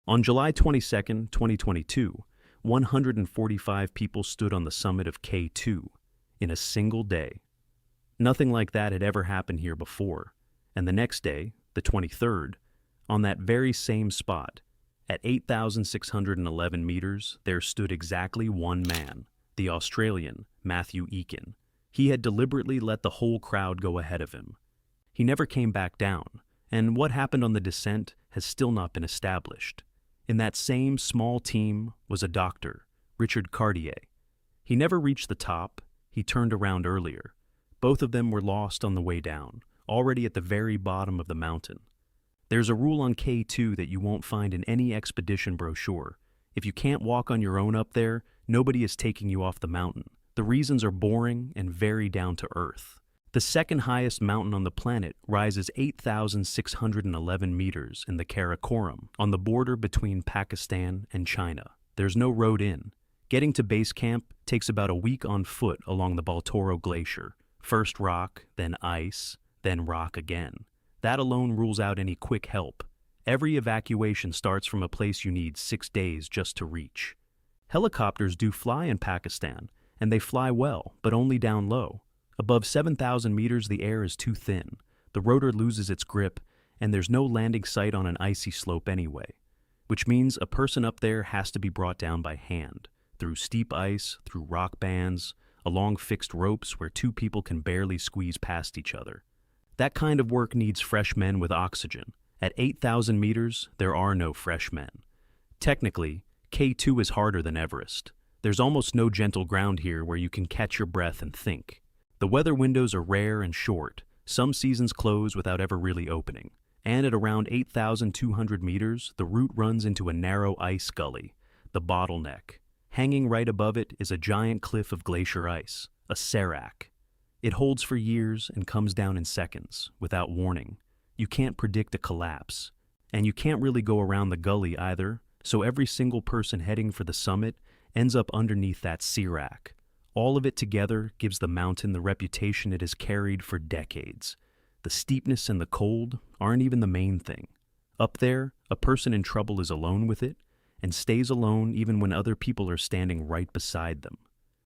On July 22, 2022, 145 people stood on the summit of K2 in a single day. Nothing like that had ever happened here before, and the next day, the 23rd, on that very same spot, at 8,611 meters, there stood exactly one man, the Australian Matthew Eakin. He had deliberately let the whole crowd go ahead of him. He never came back down, and what happened on the descent has still not been established. In that same small team was a doctor, Richard Cartier. He never reached the top, he turned around earlier. Both of them were lost on the way down, already at the very bottom of the mountain. There's a rule on K2 that you won't find in any expedition brochure. If you can't walk on your own up there, nobody is taking you off the mountain. The reasons are boring and very down to earth. The second highest mountain on the planet rises 8,611 meters in the Karakoram, on the border between Pakistan and China. There's no road in. Getting to base camp takes about a week on foot along the Baltoro Glacier. First rock, then ice, then rock again. That alone rules out any quick help. Every evacuation starts from a place you need 6 days just to reach. Helicopters do fly in Pakistan, and they fly well, but only down low. Above 7,000 meters, the air is too thin. The rotor loses its grip, and there's no landing site on an icy slope anyway, which means a person up there has to be brought down by hand, through steep ice, through rock bands, along fixed ropes where two people can barely squeeze past each other. That kind of work needs fresh men with oxygen. At 8,000 meters, there are no fresh men. Technically, K2 is harder than Everest. There's almost no gentle ground here where you can catch your breath and think. The weather windows are rare and short. Some seasons close without ever really opening. And at around 8,200 meters, the route runs into a narrow ice gully, the bottleneck. Hanging right above it is a giant cliff of glacier ice, a serac. It holds for years and comes down in seconds, without warning. You can't predict a collapse. And you can't really go around the gully either, so every single person heading for the summit ends up underneath that serac. All of it together gives the mountain the reputation it has carried for decades. The steepness and the cold aren't even the main thing. Up there, a person in trouble is alone with it, and stays alone even when other people are standing right beside them.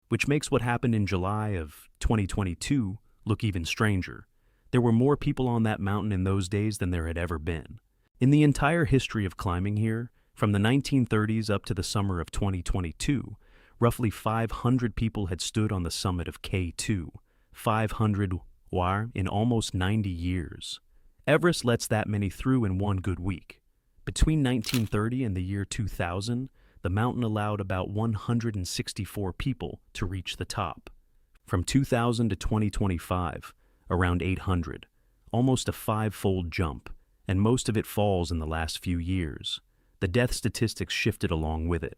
Which makes what happened in July of 2022 look even stranger. There were more people on that mountain in those days than there had ever been. In the entire history of climbing here, from the 1930s up to the summer of 2022, roughly 500 people had stood on the summit of K2. 500 in almost 90 years. Everest lets that many through in one good week. Between 1930 and the year 2000, the mountain allowed about 164 people to reach the top. From 2000 to 2025, around 800, almost a five-fold jump, and most of it falls in the last few years. The death statistics shifted along with it.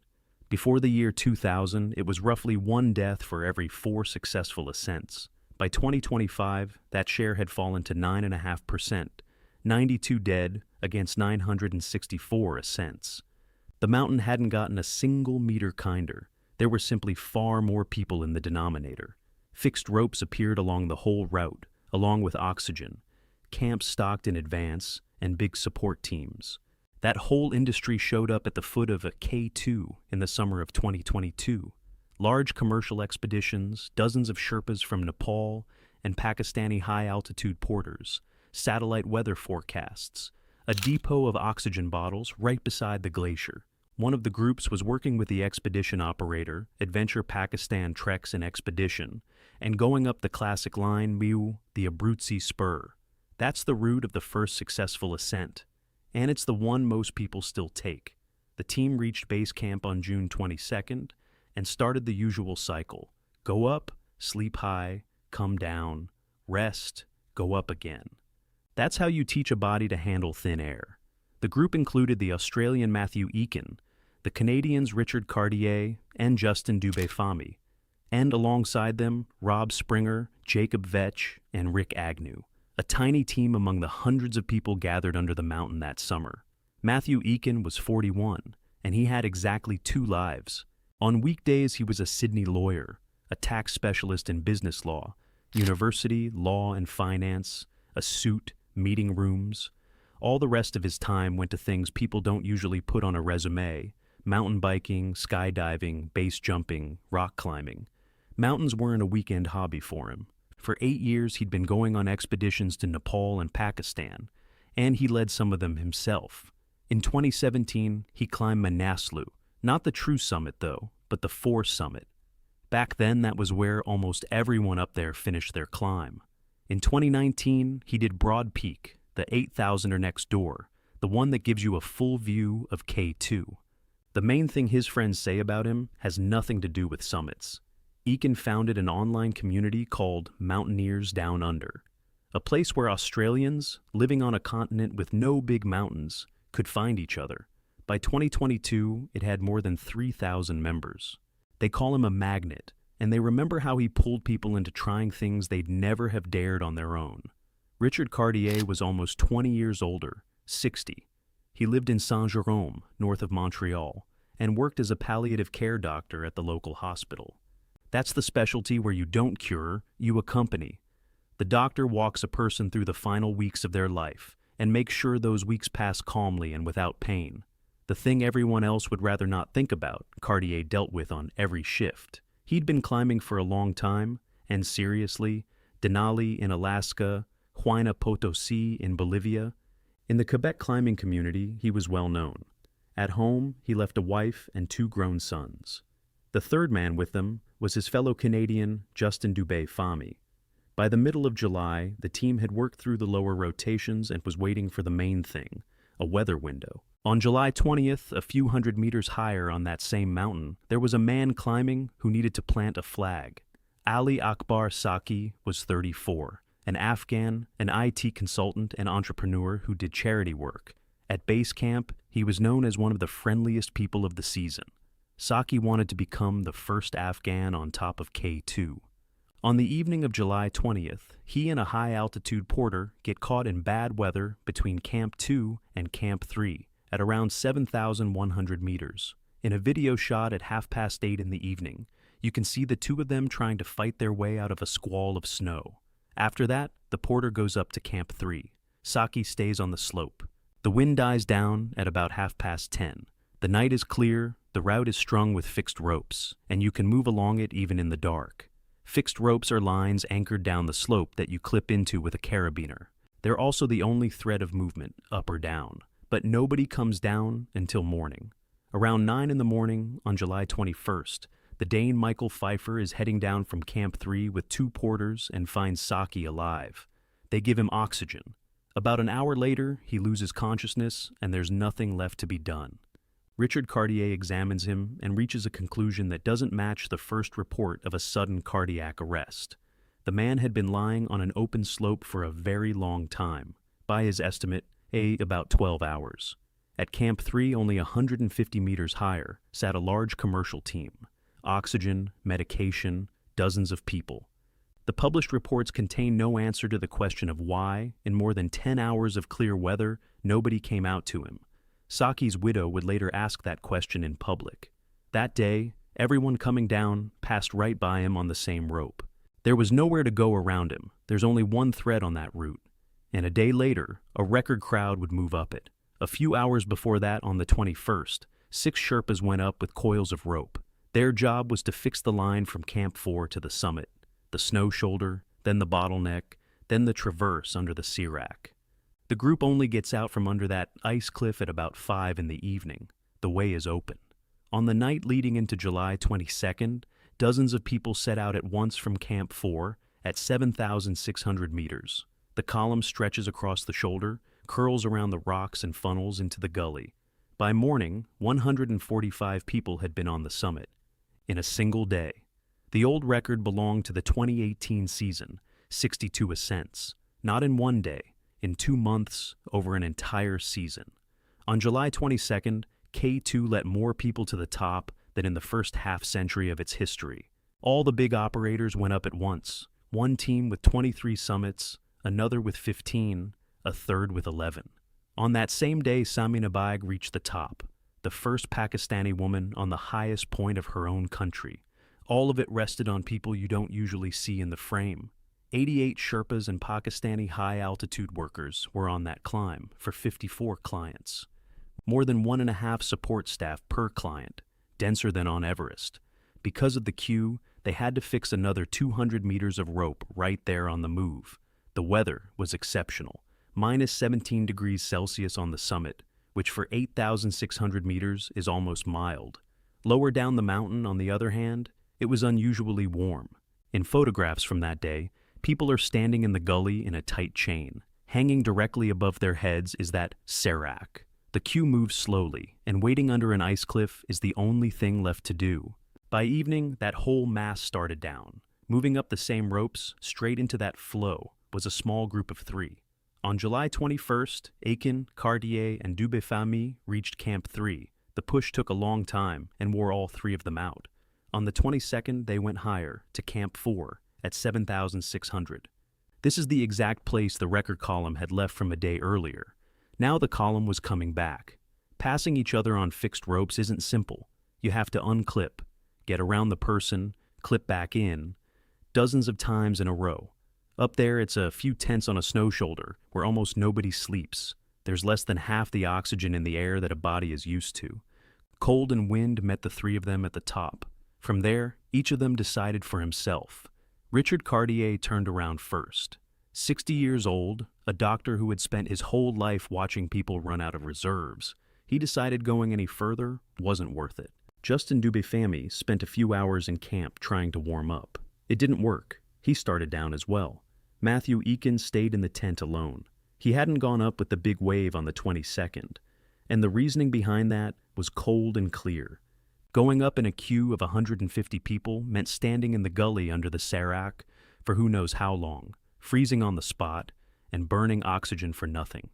Before the year 2000, it was roughly 1 death for every 4 successful ascents. By 2025, that share had fallen to 9.5%, 92 dead against 964 ascents. The mountain hadn't gotten a single meter kinder. There were simply far more people in the denominator. Fixed ropes appeared along the whole route, along with oxygen, camps stocked in advance, and big support teams. That whole industry showed up at the foot of a K2 in the summer of 2022. Large commercial expeditions, dozens of Sherpas from Nepal, and Pakistani high-altitude porters, satellite weather forecasts, a depot of oxygen bottles right beside the glacier. One of the groups was working with the expedition operator, Adventure Pakistan Treks and Expedition, and going up the classic line Miu, the Abruzzi Spur. That's the route of the first successful ascent, and it's the one most people still take. The team reached base camp on June 22nd and started the usual cycle. Go up, sleep high, come down, rest, go up again. That's how you teach a body to handle thin air. The group included the Australian Matthew Eakin, the Canadians Richard Cartier and Justin Dubé-Fami, and alongside them, Rob Springer, Jacob Vetch, and Rick Agnew, a tiny team among the hundreds of people gathered under the mountain that summer. Matthew Eakin was 41, and he had exactly 2 lives. On weekdays, he was a Sydney lawyer, a tax specialist in business law, university, law and finance, a suit, meeting rooms. All the rest of his time went to things people don't usually put on a resume: mountain biking, skydiving, base jumping, rock climbing. Mountains weren't a weekend hobby for him. For 8 years, he'd been going on expeditions to Nepal and Pakistan, and he led some of them himself. In 2017, he climbed Manaslu, not the true summit though, but the 4 summit. Back then, that was where almost everyone up there finished their climb. In 2019, he did Broad Peak, the 8,000er next door, the one that gives you a full view of K2. The main thing his friends say about him has nothing to do with summits. Eakin founded an online community called Mountaineers Down Under, a place where Australians, living on a continent with no big mountains, could find each other. By 2022, it had more than 3,000 members. They call him a magnet, and they remember how he pulled people into trying things they'd never have dared on their own. Richard Cartier was almost 20 years older, 60. He lived in Saint-Jérôme, north of Montreal, and worked as a palliative care doctor at the local hospital. That's the specialty where you don't cure, you accompany. The doctor walks a person through the final weeks of their life and makes sure those weeks pass calmly and without pain. The thing everyone else would rather not think about, Cartier dealt with on every shift. He'd been climbing for a long time, and seriously, Denali in Alaska, Huayna Potosi in Bolivia. In the Quebec climbing community, he was well known. At home, he left a wife and 2 grown sons. The third man with them was his fellow Canadian, Justin Dubé-Famy. By the middle of July, the team had worked through the lower rotations and was waiting for the main thing, a weather window. On July 20th, a few hundred meters higher on that same mountain, there was a man climbing who needed to plant a flag. Ali Akbar Saki was 34, an Afghan, an IT consultant and entrepreneur who did charity work. At base camp, he was known as one of the friendliest people of the season. Saki wanted to become the first Afghan on top of K2. On the evening of July 20th, he and a high-altitude porter get caught in bad weather between Camp 2 and Camp 3 at around 7,100 meters. In a video shot at 8:30 in the evening, you can see the 2 of them trying to fight their way out of a squall of snow. After that, the porter goes up to Camp 3. Saki stays on the slope. The wind dies down at about 10:30. The night is clear, the route is strung with fixed ropes, and you can move along it even in the dark. Fixed ropes are lines anchored down the slope that you clip into with a carabiner. They're also the only thread of movement, up or down. But nobody comes down until morning. Around 9 in the morning on July 21st, the Dane Michael Pfeiffer is heading down from Camp 3 with 2 porters and finds Saki alive. They give him oxygen. About an hour later, he loses consciousness and there's nothing left to be done. Richard Cartier examines him and reaches a conclusion that doesn't match the first report of a sudden cardiac arrest. The man had been lying on an open slope for a very long time. By his estimate, about 12 hours. At Camp 3, only 150 meters higher, sat a large commercial team. Oxygen, medication, dozens of people. The published reports contain no answer to the question of why, in more than 10 hours of clear weather, nobody came out to him. Saki's widow would later ask that question in public. That day, everyone coming down passed right by him on the same rope. There was nowhere to go around him. There's only one thread on that route. And a day later, a record crowd would move up it. A few hours before that, on the 21st, 6 Sherpas went up with coils of rope. Their job was to fix the line from Camp 4 to the summit, the snow shoulder, then the bottleneck, then the traverse under the serac. The group only gets out from under that ice cliff at about 5 in the evening. The way is open. On the night leading into July 22nd, dozens of people set out at once from Camp 4 at 7,600 meters. The column stretches across the shoulder, curls around the rocks and funnels into the gully. By morning, 145 people had been on the summit. In a single day. The old record belonged to the 2018 season, 62 ascents. Not in one day, in 2 months, over an entire season. On July 22nd, K2 let more people to the top than in the first half-century of its history. All the big operators went up at once. One team with 23 summits, another with 15, a third with 11. On that same day, Sami Nabaig reached the top, the first Pakistani woman on the highest point of her own country. All of it rested on people you don't usually see in the frame. 88 Sherpas and Pakistani high-altitude workers were on that climb for 54 clients. More than 1.5 support staff per client, denser than on Everest. Because of the queue, they had to fix another 200 meters of rope right there on the move. The weather was exceptional. Minus 17 degrees Celsius on the summit, which for 8,600 meters is almost mild. Lower down the mountain, on the other hand, it was unusually warm. In photographs from that day, people are standing in the gully in a tight chain. Hanging directly above their heads is that serac. The queue moves slowly, and waiting under an ice cliff is the only thing left to do. By evening, that whole mass started down. Moving up the same ropes, straight into that flow, was a small group of 3. On July 21st, Eakin, Cartier, and Dubé-Famille reached Camp 3. The push took a long time and wore all 3 of them out. On the 22nd, they went higher, to Camp 4, at 7,600. This is the exact place the record column had left from a day earlier. Now the column was coming back. Passing each other on fixed ropes isn't simple. You have to unclip, get around the person, clip back in, dozens of times in a row. Up there, it's a few tents on a snow shoulder where almost nobody sleeps. There's less than half the oxygen in the air that a body is used to. Cold and wind met the 3 of them at the top. From there, each of them decided for himself. Richard Cartier turned around first. 60 years old, a doctor who had spent his whole life watching people run out of reserves, he decided going any further wasn't worth it. Justin Dubé-Famille spent a few hours in camp trying to warm up. It didn't work. He started down as well. Matthew Eakin stayed in the tent alone. He hadn't gone up with the big wave on the 22nd, and the reasoning behind that was cold and clear. Going up in a queue of 150 people meant standing in the gully under the serac for who knows how long, freezing on the spot, and burning oxygen for nothing.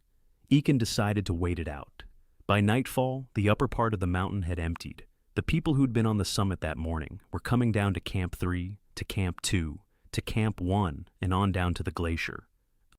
Eakin decided to wait it out. By nightfall, the upper part of the mountain had emptied. The people who'd been on the summit that morning were coming down to Camp 3, to Camp 2, to Camp 1, and on down to the glacier.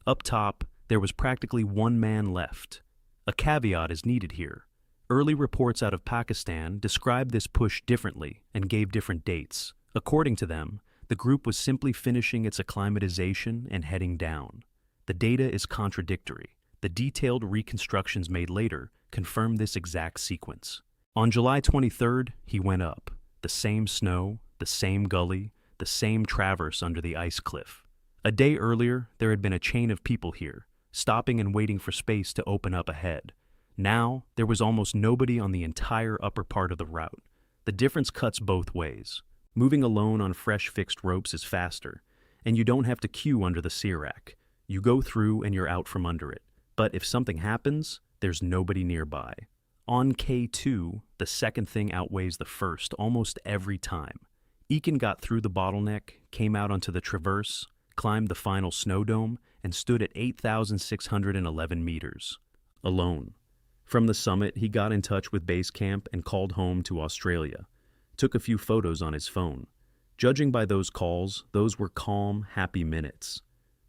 Up top, there was practically 1 man left. A caveat is needed here. Early reports out of Pakistan described this push differently and gave different dates. According to them, the group was simply finishing its acclimatization and heading down. The data is contradictory. The detailed reconstructions made later confirm this exact sequence. On July 23rd, he went up. The same snow, the same gully, the same traverse under the ice cliff. A day earlier, there had been a chain of people here, stopping and waiting for space to open up ahead. Now, there was almost nobody on the entire upper part of the route. The difference cuts both ways. Moving alone on fresh fixed ropes is faster, and you don't have to queue under the serac. You go through and you're out from under it. But if something happens, there's nobody nearby. On K2, the second thing outweighs the first almost every time. Eakin got through the bottleneck, came out onto the traverse, climbed the final snow dome, and stood at 8,611 meters. Alone. From the summit, he got in touch with base camp and called home to Australia. Took a few photos on his phone. Judging by those calls, those were calm, happy minutes.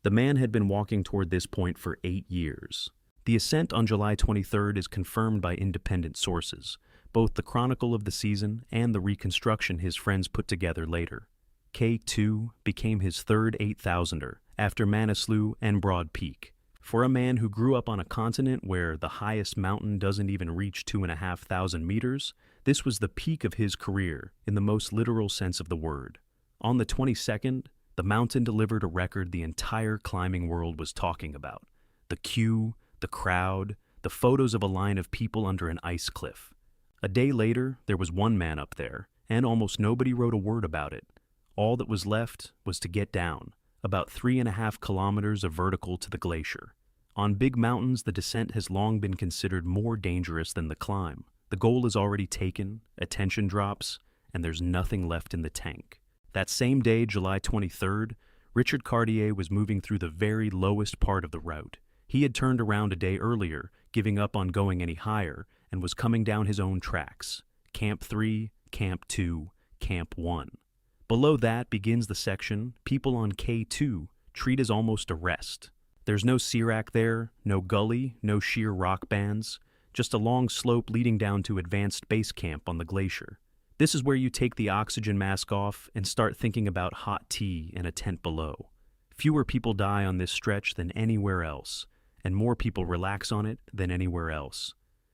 The man had been walking toward this point for 8 years. The ascent on July 23rd is confirmed by independent sources, both the chronicle of the season and the reconstruction his friends put together later. K2 became his third 8,000er after Manaslu and Broad Peak. For a man who grew up on a continent where the highest mountain doesn't even reach 2,500 meters, this was the peak of his career in the most literal sense of the word. On the 22nd, the mountain delivered a record the entire climbing world was talking about. The queue, the crowd, the photos of a line of people under an ice cliff. A day later, there was 1 man up there, and almost nobody wrote a word about it. All that was left was to get down, about 3.5 kilometers of vertical to the glacier. On big mountains, the descent has long been considered more dangerous than the climb. The goal is already taken, attention drops, and there's nothing left in the tank. That same day, July 23rd, Richard Cartier was moving through the very lowest part of the route. He had turned around a day earlier, giving up on going any higher, and was coming down his own tracks. Camp 3, Camp 2, Camp 1. Below that begins the section people on K2 treat as almost a rest. There's no serac there, no gully, no sheer rock bands, just a long slope leading down to advanced base camp on the glacier. This is where you take the oxygen mask off and start thinking about hot tea and a tent below. Fewer people die on this stretch than anywhere else, and more people relax on it than anywhere else.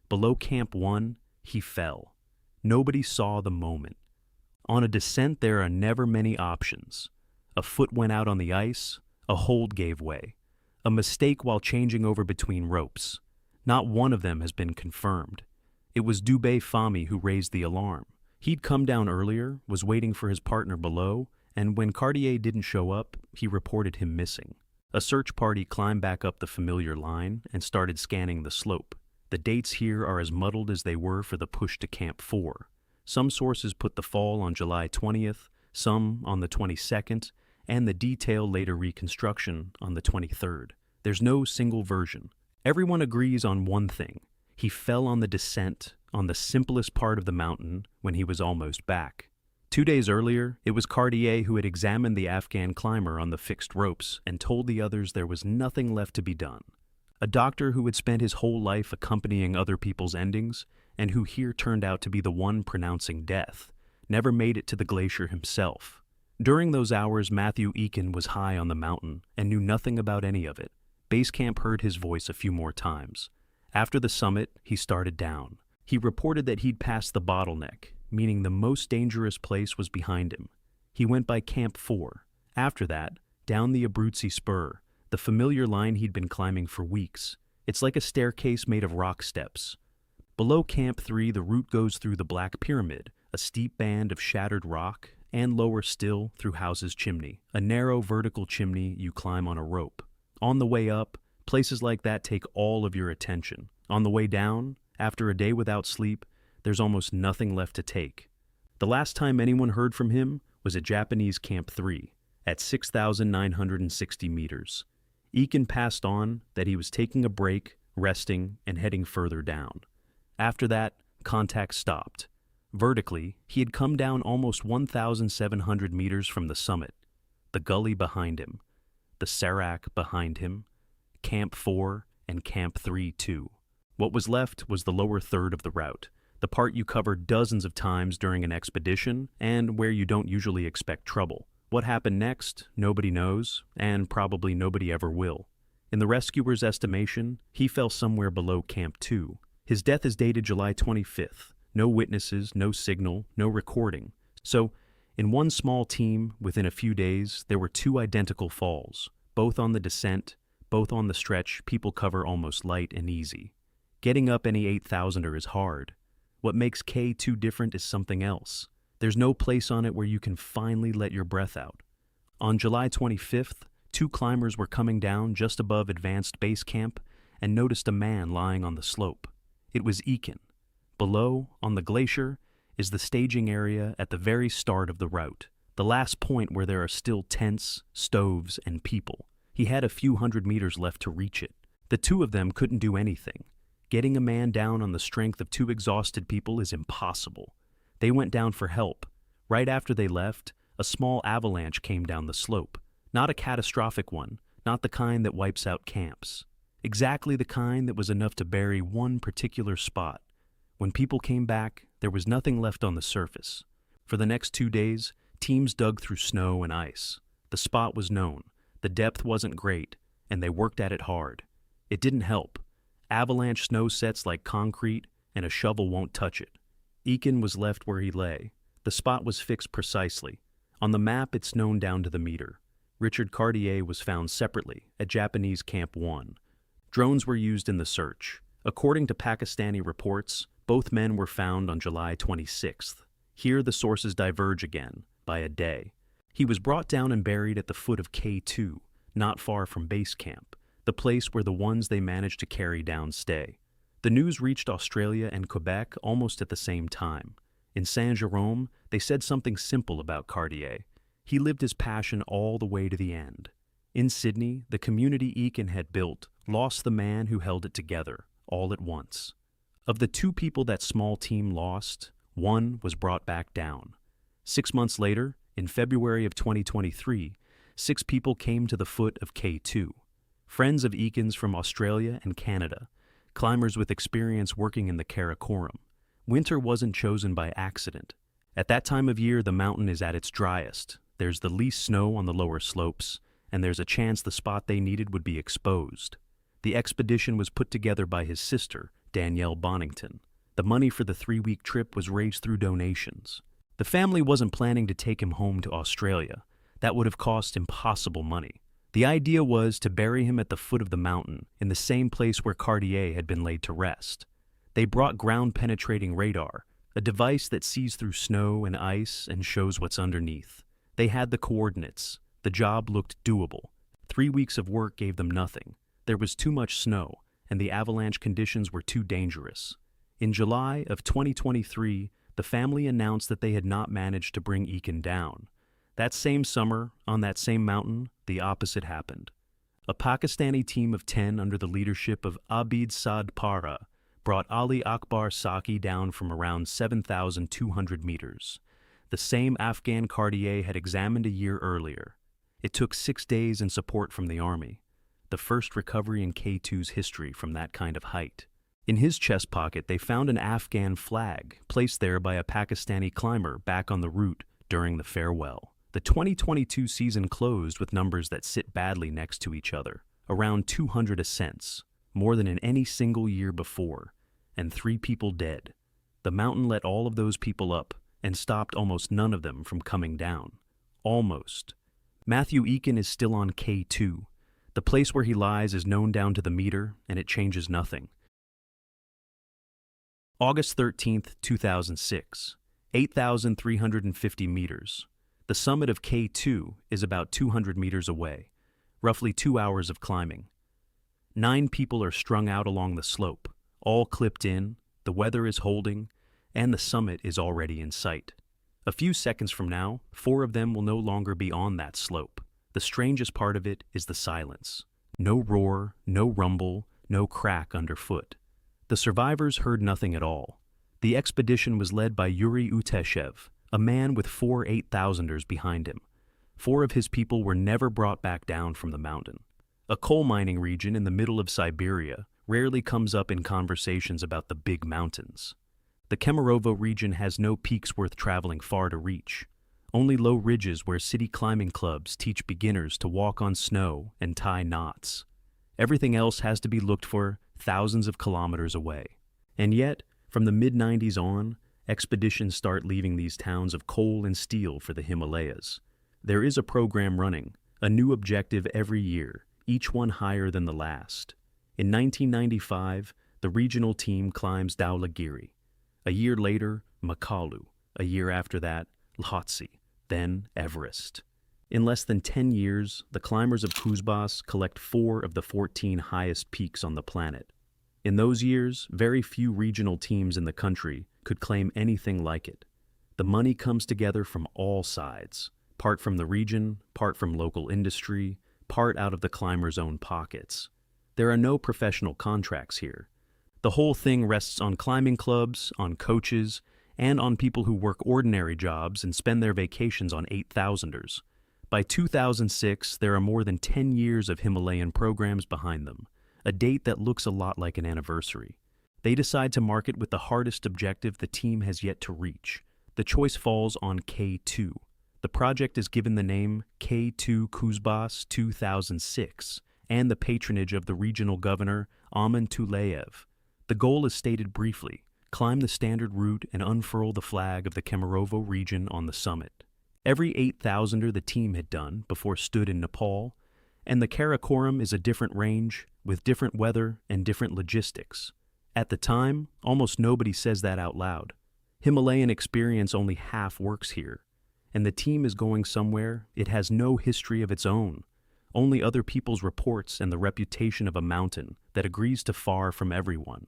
Below Camp 1, he fell. Nobody saw the moment. On a descent, there are never many options. A foot went out on the ice, a hold gave way. A mistake while changing over between ropes. Not one of them has been confirmed. It was Dubé Fahmy who raised the alarm. He'd come down earlier, was waiting for his partner below, and when Cartier didn't show up, he reported him missing. A search party climbed back up the familiar line and started scanning the slope. The dates here are as muddled as they were for the push to Camp 4. Some sources put the fall on July 20th, some on the 22nd, and the detailed later reconstruction on the 23rd. There's no single version. Everyone agrees on one thing. He fell on the descent on the simplest part of the mountain when he was almost back. 2 days earlier, it was Cartier who had examined the Afghan climber on the fixed ropes and told the others there was nothing left to be done. A doctor who had spent his whole life accompanying other people's endings, and who here turned out to be the one pronouncing death, never made it to the glacier himself. During those hours, Matthew Eakin was high on the mountain and knew nothing about any of it. Base camp heard his voice a few more times. After the summit, he started down. He reported that he'd passed the bottleneck, meaning the most dangerous place was behind him. He went by Camp 4. After that, down the Abruzzi Spur, the familiar line he'd been climbing for weeks. It's like a staircase made of rock steps. Below Camp 3, the route goes through the Black Pyramid, a steep band of shattered rock, and lower still through House's Chimney, a narrow vertical chimney you climb on a rope. On the way up, places like that take all of your attention. On the way down, after a day without sleep, there's almost nothing left to take. The last time anyone heard from him was at Japanese Camp 3, at 6,960 meters. Eakin passed on that he was taking a break, resting, and heading further down. After that, contact stopped. Vertically, he had come down almost 1,700 meters from the summit. The gully behind him, the serac behind him, Camp 4 and Camp 3 too. What was left was the lower third of the route, the part you covered dozens of times during an expedition and where you don't usually expect trouble. What happened next, nobody knows, and probably nobody ever will. In the rescuer's estimation, he fell somewhere below Camp 2. His death is dated July 25th. No witnesses, no signal, no recording. So, in one small team, within a few days, there were two identical falls, both on the descent, both on the stretch people cover almost light and easy. Getting up any 8,000er is hard. What makes K2 different is something else. There's no place on it where you can finally let your breath out. On July 25th, two climbers were coming down just above advanced base camp and noticed a man lying on the slope. It was Eakin. Below, on the glacier, is the staging area at the very start of the route, the last point where there are still tents, stoves, and people. He had a few hundred meters left to reach it. The two of them couldn't do anything. Getting a man down on the strength of two exhausted people is impossible. They went down for help. Right after they left, a small avalanche came down the slope. Not a catastrophic one, not the kind that wipes out camps. Exactly the kind that was enough to bury one particular spot. When people came back, there was nothing left on the surface. For the next 2 days, teams dug through snow and ice. The spot was known, the depth wasn't great, and they worked at it hard. It didn't help. Avalanche snow sets like concrete, and a shovel won't touch it. Eakin was left where he lay. The spot was fixed precisely. On the map, it's known down to the meter. Richard Cartier was found separately at Japanese Camp 1. Drones were used in the search. According to Pakistani reports, both men were found on July 26th. Here the sources diverge again, by a day. He was brought down and buried at the foot of K2, not far from base camp, the place where the ones they managed to carry down stay. The news reached Australia and Quebec almost at the same time. In Saint-Jérôme, they said something simple about Cartier. He lived his passion all the way to the end. In Sydney, the community Eakin had built lost the man who held it together, all at once. Of the two people that small team lost, one was brought back down. 6 months later, in February of 2023, 6 people came to the foot of K2. Friends of Eakin's from Australia and Canada, climbers with experience working in the Karakoram. Winter wasn't chosen by accident. At that time of year, the mountain is at its driest. There's the least snow on the lower slopes, and there's a chance the spot they needed would be exposed. The expedition was put together by his sister, Danielle Bonington. The money for the 3-week trip was raised through donations. The family wasn't planning to take him home to Australia. That would have cost impossible money. The idea was to bury him at the foot of the mountain, in the same place where Cartier had been laid to rest. They brought ground-penetrating radar, a device that sees through snow and ice and shows what's underneath. They had the coordinates. The job looked doable. 3 weeks of work gave them nothing. There was too much snow, and the avalanche conditions were too dangerous. In July of 2023, the family announced that they had not managed to bring Eakin down. That same summer, on that same mountain, the opposite happened. A Pakistani team of 10 under the leadership of Abid Saad Para brought Ali Akbar Saki down from around 7,200 meters. The same Afghan Cartier had examined a year earlier. It took 6 days and support from the army. The first recovery in K2's history from that kind of height. In his chest pocket, they found an Afghan flag placed there by a Pakistani climber back on the route during the farewell. The 2022 season closed with numbers that sit badly next to each other, around 200 ascents, more than in any single year before, and 3 people dead. The mountain let all of those people up and stopped almost none of them from coming down. Almost. Matthew Eakin is still on K2. The place where he lies is known down to the meter, and it changes nothing. August 13, 2006, 8,350 meters. The summit of K2 is about 200 meters away, roughly 2 hours of climbing. 9 people are strung out along the slope, all clipped in, the weather is holding, and the summit is already in sight. A few seconds from now, 4 of them will no longer be on that slope. The strangest part of it is the silence. No roar, no rumble, no crack underfoot. The survivors heard nothing at all. The expedition was led by Yuri Uteshev, a man with 4 8,000ers behind him. 4 of his people were never brought back down from the mountain. A coal mining region in the middle of Siberia rarely comes up in conversations about the big mountains. The Kemerovo region has no peaks worth traveling far to reach. Only low ridges where city climbing clubs teach beginners to walk on snow and tie knots. Everything else has to be looked for thousands of kilometers away. And yet, from the mid-90s on, expeditions start leaving these towns of coal and steel for the Himalayas. There is a program running, a new objective every year, each one higher than the last. In 1995, the regional team climbs Dhaulagiri. A year later, Makalu. A year after that, Lhotse. Then Everest. In less than 10 years, the climbers of Kuzbass collect 4 of the 14 highest peaks on the planet. In those years, very few regional teams in the country could claim anything like it. The money comes together from all sides, part from the region, part from local industry, part out of the climbers' own pockets. There are no professional contracts here. The whole thing rests on climbing clubs, on coaches, and on people who work ordinary jobs and spend their vacations on 8,000ers. By 2006, there are more than 10 years of Himalayan programs behind them, a date that looks a lot like an anniversary. They decide to mark it with the hardest objective the team has yet to reach. The choice falls on K2. The project is given the name K2 Kuzbass 2006 and the patronage of the regional governor, Aman Tuleyev. The goal is stated briefly: climb the standard route and unfurl the flag of the Kemerovo region on the summit. Every 8,000er the team had done before stood in Nepal, and the Karakoram is a different range, with different weather and different logistics. At the time, almost nobody says that out loud. Himalayan experience only half works here, and the team is going somewhere it has no history of its own, only other people's reports and the reputation of a mountain that agrees to far from everyone.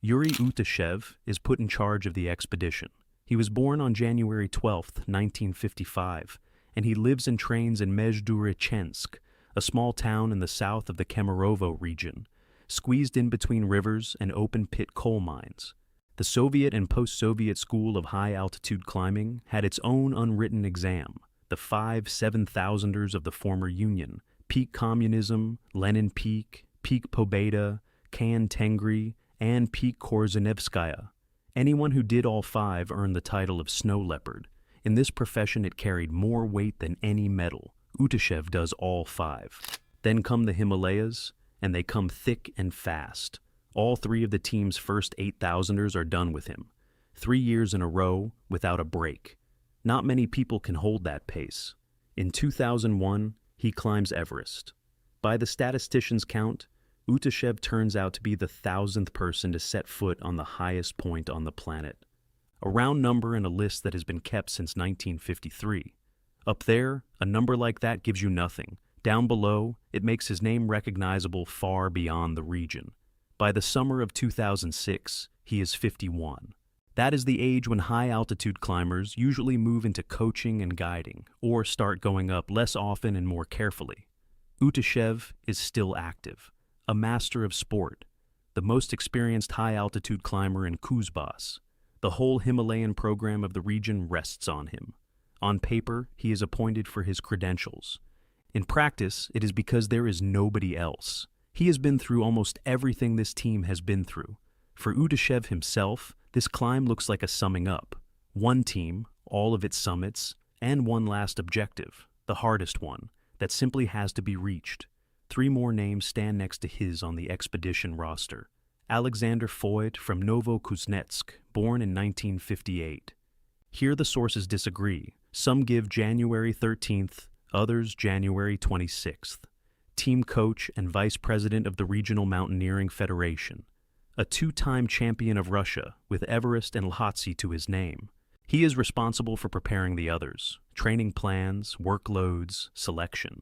Yuri Uteshev is put in charge of the expedition. He was born on January 12, 1955, and he lives and trains in Mezhdurechensk, a small town in the south of the Kemerovo region, squeezed in between rivers and open-pit coal mines. The Soviet and post-Soviet school of high-altitude climbing had its own unwritten exam, the 5 7,000ers of the former Union, Peak Communism, Lenin Peak, Peak Pobeda, Kan Tengri, and Peak Korzenievskaya. Anyone who did all 5 earned the title of snow leopard. In this profession it carried more weight than any medal, Uteshev does all 5. Then come the Himalayas, and they come thick and fast. All 3 of the team's first 8,000ers are done with him. 3 years in a row without a break. Not many people can hold that pace. In 2001, he climbs Everest. By the statisticians' count, Uteshev turns out to be the 1,000th person to set foot on the highest point on the planet. A round number in a list that has been kept since 1953. Up there, a number like that gives you nothing. Down below, it makes his name recognizable far beyond the region. By the summer of 2006, he is 51. That is the age when high-altitude climbers usually move into coaching and guiding, or start going up less often and more carefully. Uteshev is still active, a master of sport, the most experienced high-altitude climber in Kuzbass. The whole Himalayan program of the region rests on him. On paper, he is appointed for his credentials. In practice, it is because there is nobody else. He has been through almost everything this team has been through. For Uteshev himself, this climb looks like a summing up. One team, all of its summits, and one last objective, the hardest one, that simply has to be reached. 3 more names stand next to his on the expedition roster. Alexander Foyt from Novokuznetsk, born in 1958. Here the sources disagree. Some give January 13th, others January 26th. Team coach and vice president of the Regional Mountaineering Federation. A 2-time champion of Russia, with Everest and Lhotse to his name. He is responsible for preparing the others, training plans, workloads, selection.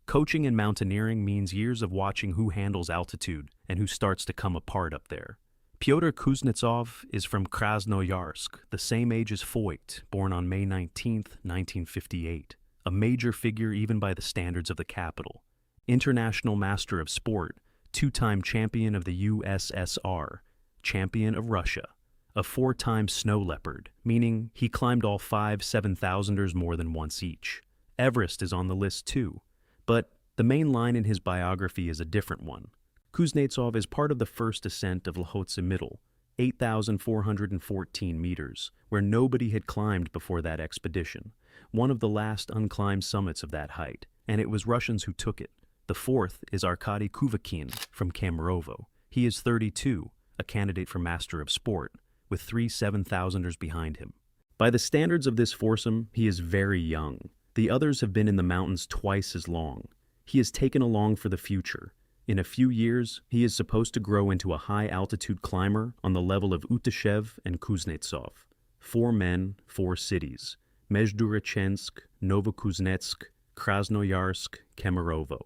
Coaching in mountaineering means years of watching who handles altitude and who starts to come apart up there. Pyotr Kuznetsov is from Krasnoyarsk, the same age as Foyt, born on May 19, 1958. A major figure even by the standards of the capital. International master of sport, 2-time champion of the USSR, champion of Russia. A 4-time snow leopard, meaning he climbed all 5 7,000ers more than once each. Everest is on the list too. But the main line in his biography is a different one. Kuznetsov is part of the first ascent of Lhotse Middle, 8,414 meters, where nobody had climbed before that expedition, one of the last unclimbed summits of that height, and it was Russians who took it. The 4th is Arkady Kuvakin from Kemerovo. He is 32, a candidate for Master of Sport, with 3 7,000ers behind him. By the standards of this foursome, he is very young. The others have been in the mountains twice as long. He is taken along for the future. In a few years, he is supposed to grow into a high-altitude climber on the level of Uteshev and Kuznetsov. 4 men, 4 cities. Mezhdurachensk, Novokuznetsk, Krasnoyarsk, Kemerovo.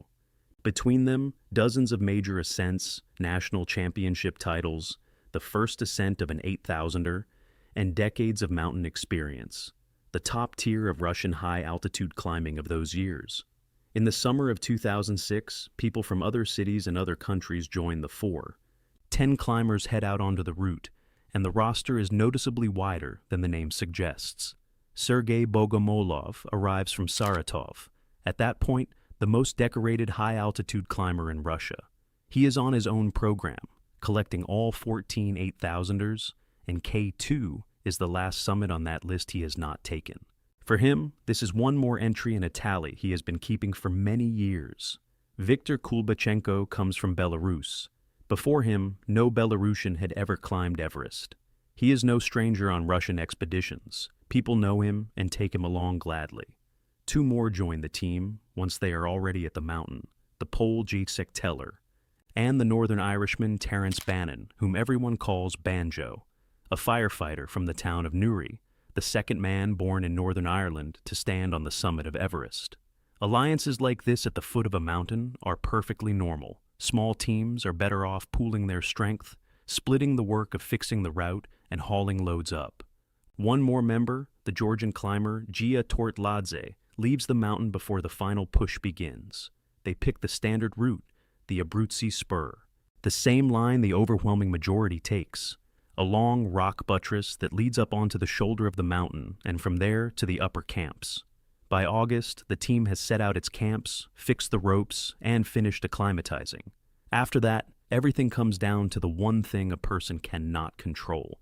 Between them, dozens of major ascents, national championship titles, the first ascent of an 8,000er, and decades of mountain experience. The top tier of Russian high-altitude climbing of those years. In the summer of 2006, people from other cities and other countries join the 4. 10 climbers head out onto the route, and the roster is noticeably wider than the name suggests. Sergei Bogomolov arrives from Saratov, at that point, the most decorated high-altitude climber in Russia. He is on his own program, collecting all 14 8,000ers, and K2 is the last summit on that list he has not taken. For him, this is one more entry in a tally he has been keeping for many years. Viktor Kulbachenko comes from Belarus. Before him, no Belarusian had ever climbed Everest. He is no stranger on Russian expeditions. People know him and take him along gladly. 2 more join the team once they are already at the mountain, the Pole Jacek Teller, and the Northern Irishman Terence Bannon, whom everyone calls Banjo, a firefighter from the town of Newry, the second man born in Northern Ireland to stand on the summit of Everest. Alliances like this at the foot of a mountain are perfectly normal. Small teams are better off pooling their strength, splitting the work of fixing the route and hauling loads up. One more member, the Georgian climber Gia Tortladze, leaves the mountain before the final push begins. They pick the standard route, the Abruzzi Spur, the same line the overwhelming majority takes, a long rock buttress that leads up onto the shoulder of the mountain and from there to the upper camps. By August, the team has set out its camps, fixed the ropes, and finished acclimatizing. After that, everything comes down to the one thing a person cannot control.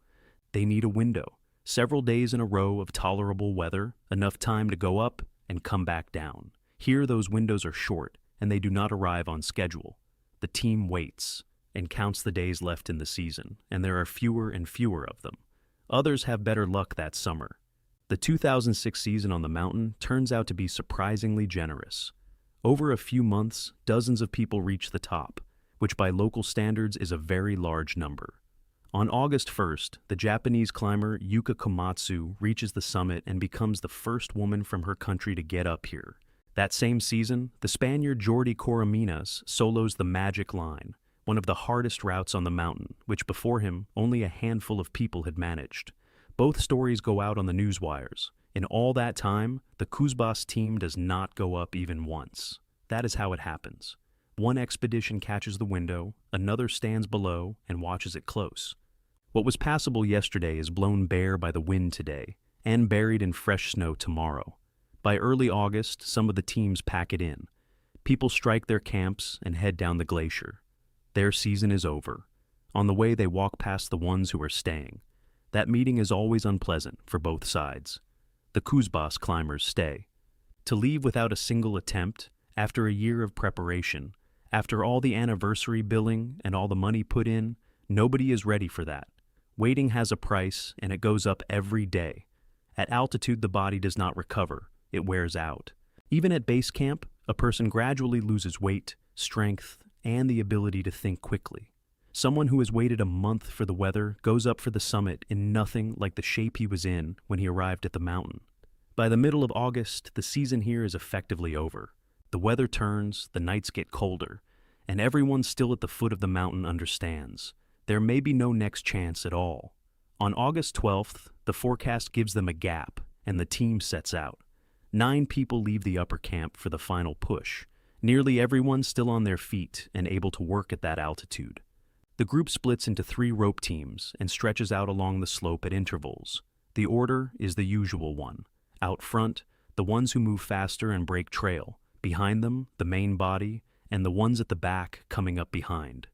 They need a window, several days in a row of tolerable weather, enough time to go up and come back down. Here those windows are short, and they do not arrive on schedule. The team waits and counts the days left in the season, and there are fewer and fewer of them. Others have better luck that summer. The 2006 season on the mountain turns out to be surprisingly generous. Over a few months, dozens of people reach the top, which by local standards is a very large number. On August 1st, the Japanese climber Yuka Komatsu reaches the summit and becomes the first woman from her country to get up here. That same season, the Spaniard Jordi Corominas solos the Magic Line, one of the hardest routes on the mountain, which before him only a handful of people had managed. Both stories go out on the news wires. In all that time, the Kuzbass team does not go up even once. That is how it happens. One expedition catches the window, another stands below and watches it close. What was passable yesterday is blown bare by the wind today, and buried in fresh snow tomorrow. By early August, some of the teams pack it in. People strike their camps and head down the glacier. Their season is over. On the way, they walk past the ones who are staying. That meeting is always unpleasant for both sides. The Kuzbass climbers stay. To leave without a single attempt, after a year of preparation, after all the anniversary billing and all the money put in, nobody is ready for that. Waiting has a price, and it goes up every day. At altitude, the body does not recover. It wears out. Even at base camp, a person gradually loses weight, strength, and the ability to think quickly. Someone who has waited a month for the weather goes up for the summit in nothing like the shape he was in when he arrived at the mountain. By the middle of August, the season here is effectively over. The weather turns, the nights get colder, and everyone still at the foot of the mountain understands. There may be no next chance at all. On August 12th, the forecast gives them a gap, and the team sets out. 9 people leave the upper camp for the final push, nearly everyone still on their feet and able to work at that altitude. The group splits into 3 rope teams and stretches out along the slope at intervals. The order is the usual one. Out front, the ones who move faster and break trail. Behind them, the main body, and the ones at the back coming up behind.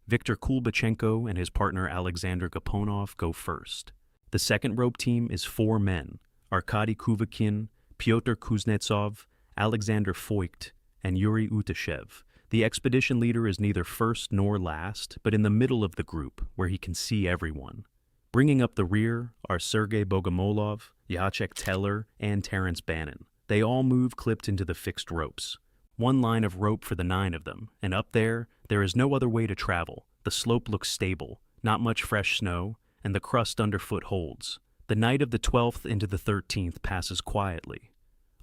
Viktor Kulbachenko and his partner Alexander Gaponov go first. The second rope team is 4 men: Arkady Kuvakin, Pyotr Kuznetsov, Alexander Voigt, and Yuri Uteshev. The expedition leader is neither first nor last, but in the middle of the group, where he can see everyone. Bringing up the rear are Sergei Bogomolov, Jacek Teller, and Terence Bannon. They all move clipped into the fixed ropes. 1 line of rope for the 9 of them, and up there is no other way to travel. The slope looks stable, not much fresh snow, and the crust underfoot holds. The night of the 12th into the 13th passes quietly.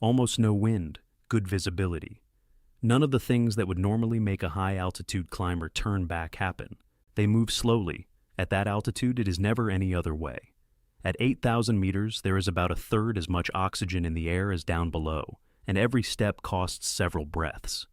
Almost no wind, good visibility. None of the things that would normally make a high-altitude climber turn back happen. They move slowly. At that altitude, it is never any other way. At 8,000 meters, there is about a third as much oxygen in the air as down below, and every step costs several breaths.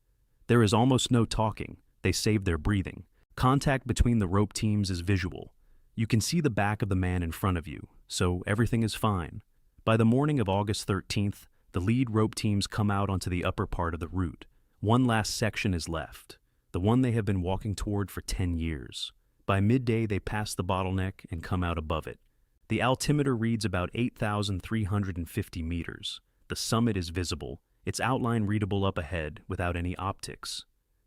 There is almost no talking. They save their breathing. Contact between the rope teams is visual. You can see the back of the man in front of you, so everything is fine. By the morning of August 13th, the lead rope teams come out onto the upper part of the route. One last section is left, the one they have been walking toward for 10 years. By midday, they pass the bottleneck and come out above it. The altimeter reads about 8,350 meters. The summit is visible, its outline readable up ahead without any optics.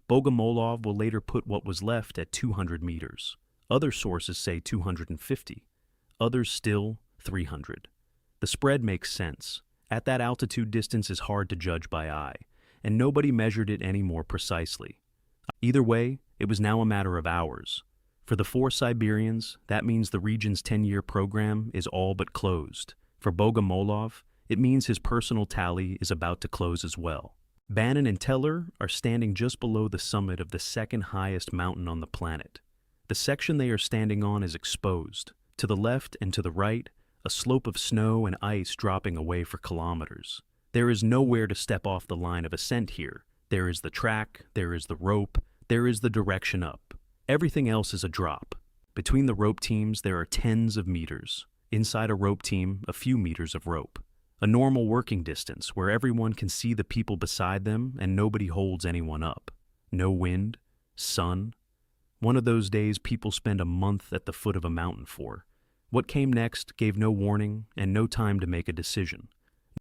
Bogomolov will later put what was left at 200 meters. Other sources say 250. Others still 300. The spread makes sense. At that altitude, distance is hard to judge by eye, and nobody measured it any more precisely. Either way, it was now a matter of hours. For the 4 Siberians, that means the region's 10-year program is all but closed. For Bogomolov, it means his personal tally is about to close as well. Bannon and Teller are standing just below the summit of the second highest mountain on the planet. The section they are standing on is exposed. To the left and to the right, a slope of snow and ice dropping away for kilometers. There is nowhere to step off the line of ascent here. There is the track, there is the rope, there is the direction up. Everything else is a drop. Between the rope teams, there are tens of meters. Inside a rope team, a few meters of rope. A normal working distance where everyone can see the people beside them and nobody holds anyone up. No wind, sun. One of those days people spend a month at the foot of a mountain for. What came next gave no warning and no time to make a decision.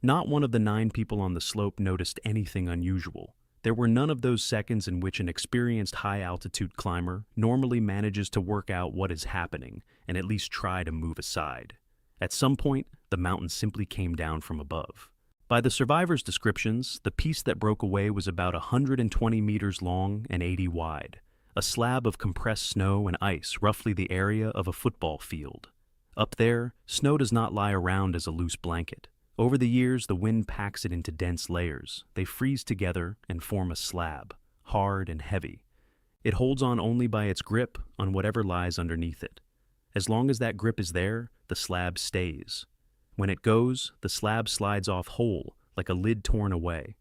Not one of the 9 people on the slope noticed anything unusual. There were none of those seconds in which an experienced high-altitude climber normally manages to work out what is happening and at least try to move aside. At some point, the mountain simply came down from above. By the survivors' descriptions, the piece that broke away was about 120 meters long and 80 wide, a slab of compressed snow and ice roughly the area of a football field. Up there, snow does not lie around as a loose blanket. Over the years, the wind packs it into dense layers. They freeze together and form a slab, hard and heavy. It holds on only by its grip on whatever lies underneath it. As long as that grip is there, the slab stays. When it goes, the slab slides off whole, like a lid torn away.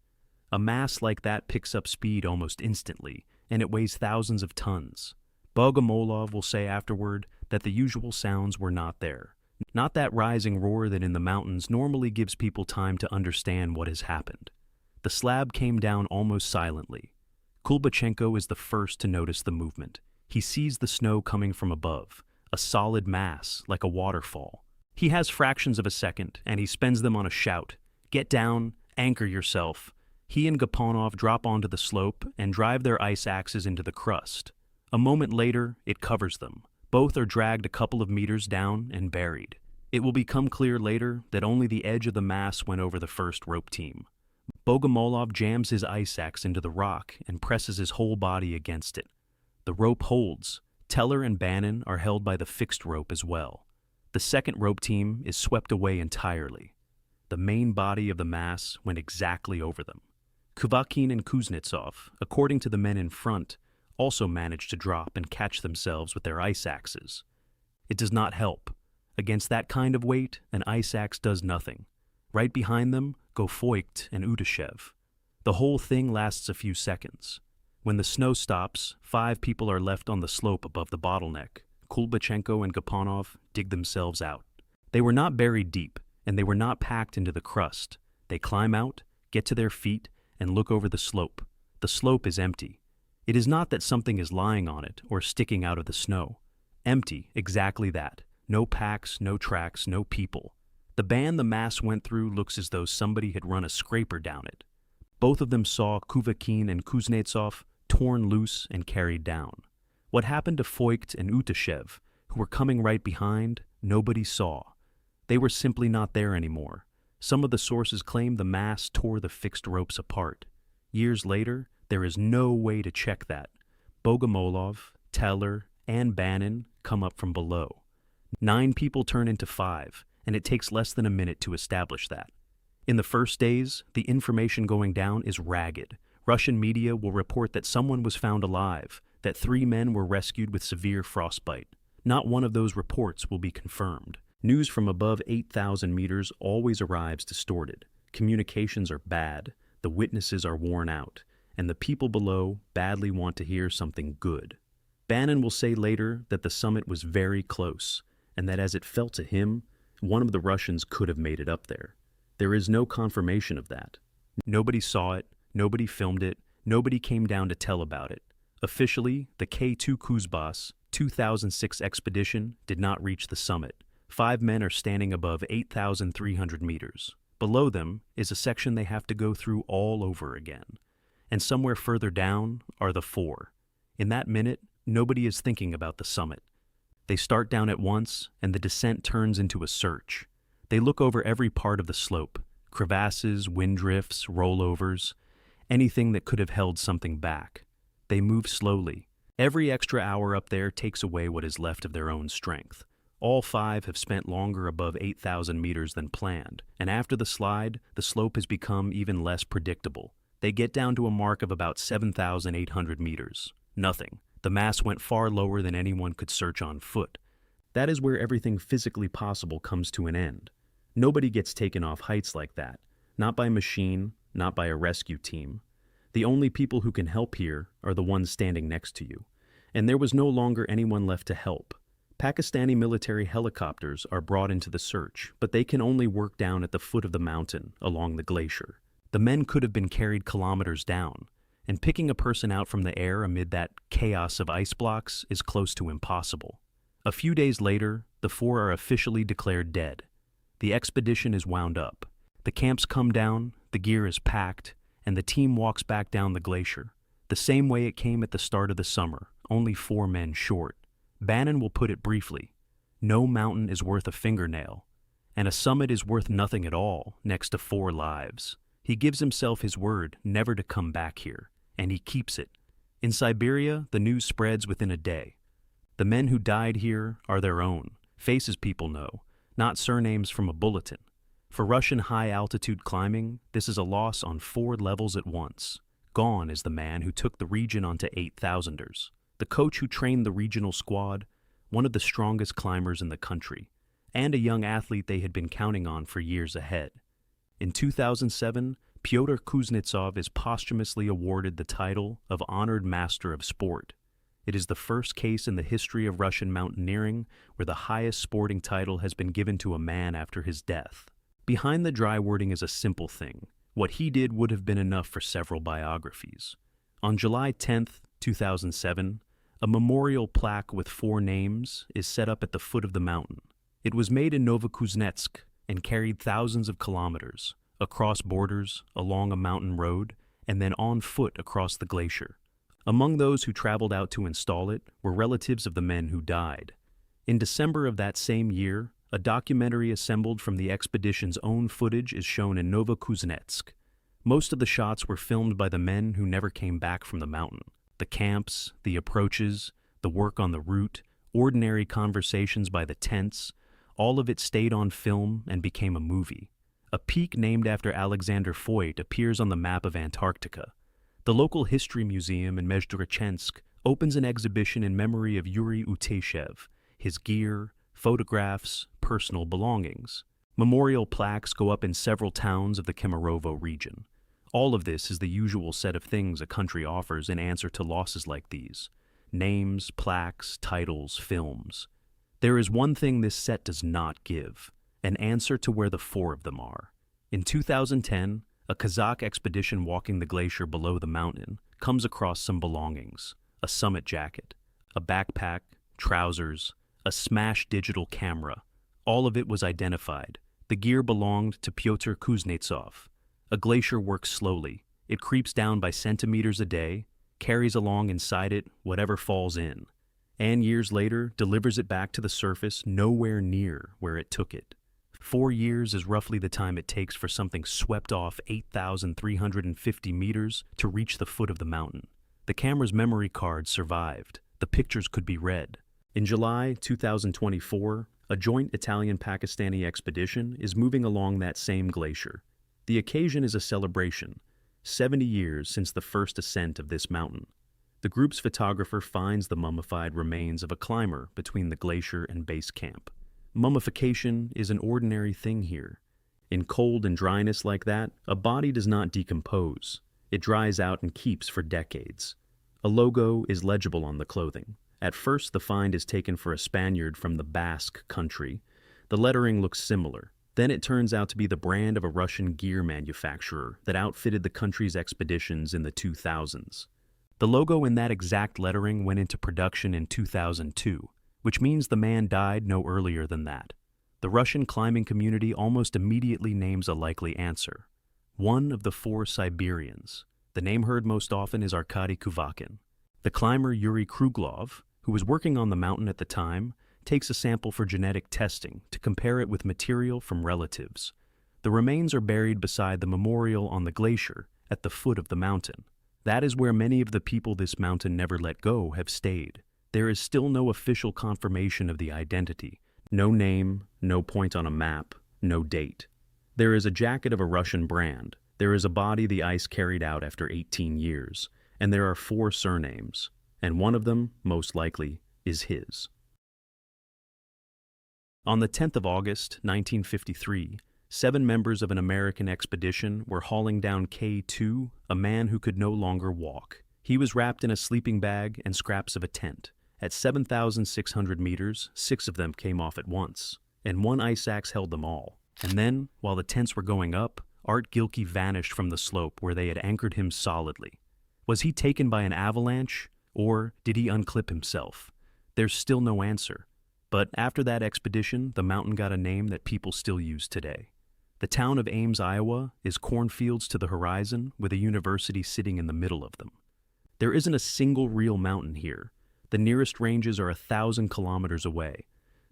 A mass like that picks up speed almost instantly, and it weighs thousands of tons. Bogomolov will say afterward that the usual sounds were not there. Not that rising roar that in the mountains normally gives people time to understand what has happened. The slab came down almost silently. Kulbachenko is the first to notice the movement. He sees the snow coming from above, a solid mass like a waterfall. He has fractions of a second, and he spends them on a shout. Get down, anchor yourself. He and Gaponov drop onto the slope and drive their ice axes into the crust. A moment later, it covers them. Both are dragged a couple of meters down and buried. It will become clear later that only the edge of the mass went over the first rope team. Bogomolov jams his ice axe into the rock and presses his whole body against it. The rope holds. Teller and Bannon are held by the fixed rope as well. The second rope team is swept away entirely. The main body of the mass went exactly over them. Kuvakin and Kuznetsov, according to the men in front, also managed to drop and catch themselves with their ice axes. It does not help. Against that kind of weight, an ice axe does nothing. Right behind them go Voigt and Uteshev. The whole thing lasts a few seconds. When the snow stops, 5 people are left on the slope above the bottleneck. Kulbachenko and Gaponov dig themselves out. They were not buried deep, and they were not packed into the crust. They climb out, get to their feet, and look over the slope. The slope is empty. It is not that something is lying on it or sticking out of the snow. Empty, exactly that. No packs, no tracks, no people. The band the mass went through looks as though somebody had run a scraper down it. Both of them saw Kuvakin and Kuznetsov torn loose and carried down. What happened to Voigt and Uteshev, who were coming right behind, nobody saw. They were simply not there anymore. Some of the sources claim the mass tore the fixed ropes apart. Years later, there is no way to check that. Bogomolov, Teller, and Bannon come up from below. 9 people turn into 5, and it takes less than a minute to establish that. In the first days, the information going down is ragged. Russian media will report that someone was found alive, that 3 men were rescued with severe frostbite. Not one of those reports will be confirmed. News from above 8,000 meters always arrives distorted. Communications are bad, the witnesses are worn out, and the people below badly want to hear something good. Bannon will say later that the summit was very close, and that as it felt to him, one of the Russians could have made it up there. There is no confirmation of that. Nobody saw it, nobody filmed it, nobody came down to tell about it. Officially, the K2 Kuzbass 2006 expedition did not reach the summit. 5 men are standing above 8,300 meters. Below them is a section they have to go through all over again. And somewhere further down are the 4. In that minute, nobody is thinking about the summit. They start down at once, and the descent turns into a search. They look over every part of the slope, crevasses, wind drifts, rollovers, anything that could have held something back. They move slowly. Every extra hour up there takes away what is left of their own strength. All 5 have spent longer above 8,000 meters than planned, and after the slide, the slope has become even less predictable. They get down to a mark of about 7,800 meters. Nothing. The mass went far lower than anyone could search on foot. That is where everything physically possible comes to an end. Nobody gets taken off heights like that. Not by machine, not by a rescue team. The only people who can help here are the ones standing next to you. And there was no longer anyone left to help. Pakistani military helicopters are brought into the search, but they can only work down at the foot of the mountain along the glacier. The men could have been carried kilometers down, and picking a person out from the air amid that chaos of ice blocks is close to impossible. A few days later, the 4 are officially declared dead. The expedition is wound up. The camps come down, the gear is packed, and the team walks back down the glacier, the same way it came at the start of the summer, only 4 men short. Bannon will put it briefly: no mountain is worth a fingernail, and a summit is worth nothing at all next to 4 lives. He gives himself his word never to come back here, and he keeps it. In Siberia, the news spreads within a day. The men who died here are their own, faces people know, not surnames from a bulletin. For Russian high-altitude climbing, this is a loss on 4 levels at once. Gone is the man who took the region onto 8,000ers, the coach who trained the regional squad, one of the strongest climbers in the country, and a young athlete they had been counting on for years ahead. In 2007, Pyotr Kuznetsov is posthumously awarded the title of Honored Master of Sport. It is the first case in the history of Russian mountaineering where the highest sporting title has been given to a man after his death. Behind the dry wording is a simple thing. What he did would have been enough for several biographies. On July 10, 2007, a memorial plaque with 4 names is set up at the foot of the mountain. It was made in Novokuznetsk and carried thousands of kilometers, across borders, along a mountain road, and then on foot across the glacier. Among those who traveled out to install it were relatives of the men who died. In December of that same year, a documentary assembled from the expedition's own footage is shown in Novokuznetsk. Most of the shots were filmed by the men who never came back from the mountain. The camps, the approaches, the work on the route, ordinary conversations by the tents, all of it stayed on film and became a movie. A peak named after Alexander Foyt appears on the map of Antarctica. The local history museum in Mezhdorochensk opens an exhibition in memory of Yuri Uteshev, his gear, photographs, personal belongings. Memorial plaques go up in several towns of the Kemerovo region. All of this is the usual set of things a country offers in answer to losses like these: names, plaques, titles, films. There is one thing this set does not give: an answer to where the 4 of them are. In 2010, a Kazakh expedition walking the glacier below the mountain comes across some belongings: a summit jacket, a backpack, trousers, a smashed digital camera. All of it was identified. The gear belonged to Pyotr Kuznetsov. A glacier works slowly. It creeps down by centimeters a day, carries along inside it whatever falls in, and years later delivers it back to the surface nowhere near where it took it. 4 years is roughly the time it takes for something swept off 8,350 meters to reach the foot of the mountain. The camera's memory card survived. The pictures could be read. In July 2024, a joint Italian-Pakistani expedition is moving along that same glacier. The occasion is a celebration: 70 years since the first ascent of this mountain. The group's photographer finds the mummified remains of a climber between the glacier and base camp. Mummification is an ordinary thing here. In cold and dryness like that, a body does not decompose. It dries out and keeps for decades. A logo is legible on the clothing. At first, the find is taken for a Spaniard from the Basque country. The lettering looks similar. Then it turns out to be the brand of a Russian gear manufacturer that outfitted the country's expeditions in the 2000s. The logo in that exact lettering went into production in 2002, which means the man died no earlier than that. The Russian climbing community almost immediately names a likely answer: one of the 4 Siberians. The name heard most often is Arkady Kuvakin. The climber Yuri Kruglov, who was working on the mountain at the time, takes a sample for genetic testing to compare it with material from relatives. The remains are buried beside the memorial on the glacier at the foot of the mountain. That is where many of the people this mountain never let go have stayed. There is still no official confirmation of the identity. No name, no point on a map, no date. There is a jacket of a Russian brand. There is a body the ice carried out after 18 years. And there are 4 surnames. And one of them, most likely, is his. On the 10th of August, 1953, 7 members of an American expedition were hauling down K2, a man who could no longer walk. He was wrapped in a sleeping bag and scraps of a tent. At 7,600 meters, 6 of them came off at once, and 1 ice axe held them all. And then, while the tents were going up, Art Gilkey vanished from the slope where they had anchored him solidly. Was he taken by an avalanche, or did he unclip himself? There's still no answer. But after that expedition, the mountain got a name that people still use today: The town of Ames, Iowa, is cornfields to the horizon with a university sitting in the middle of them. There isn't a single real mountain here. The nearest ranges are 1,000 kilometers away.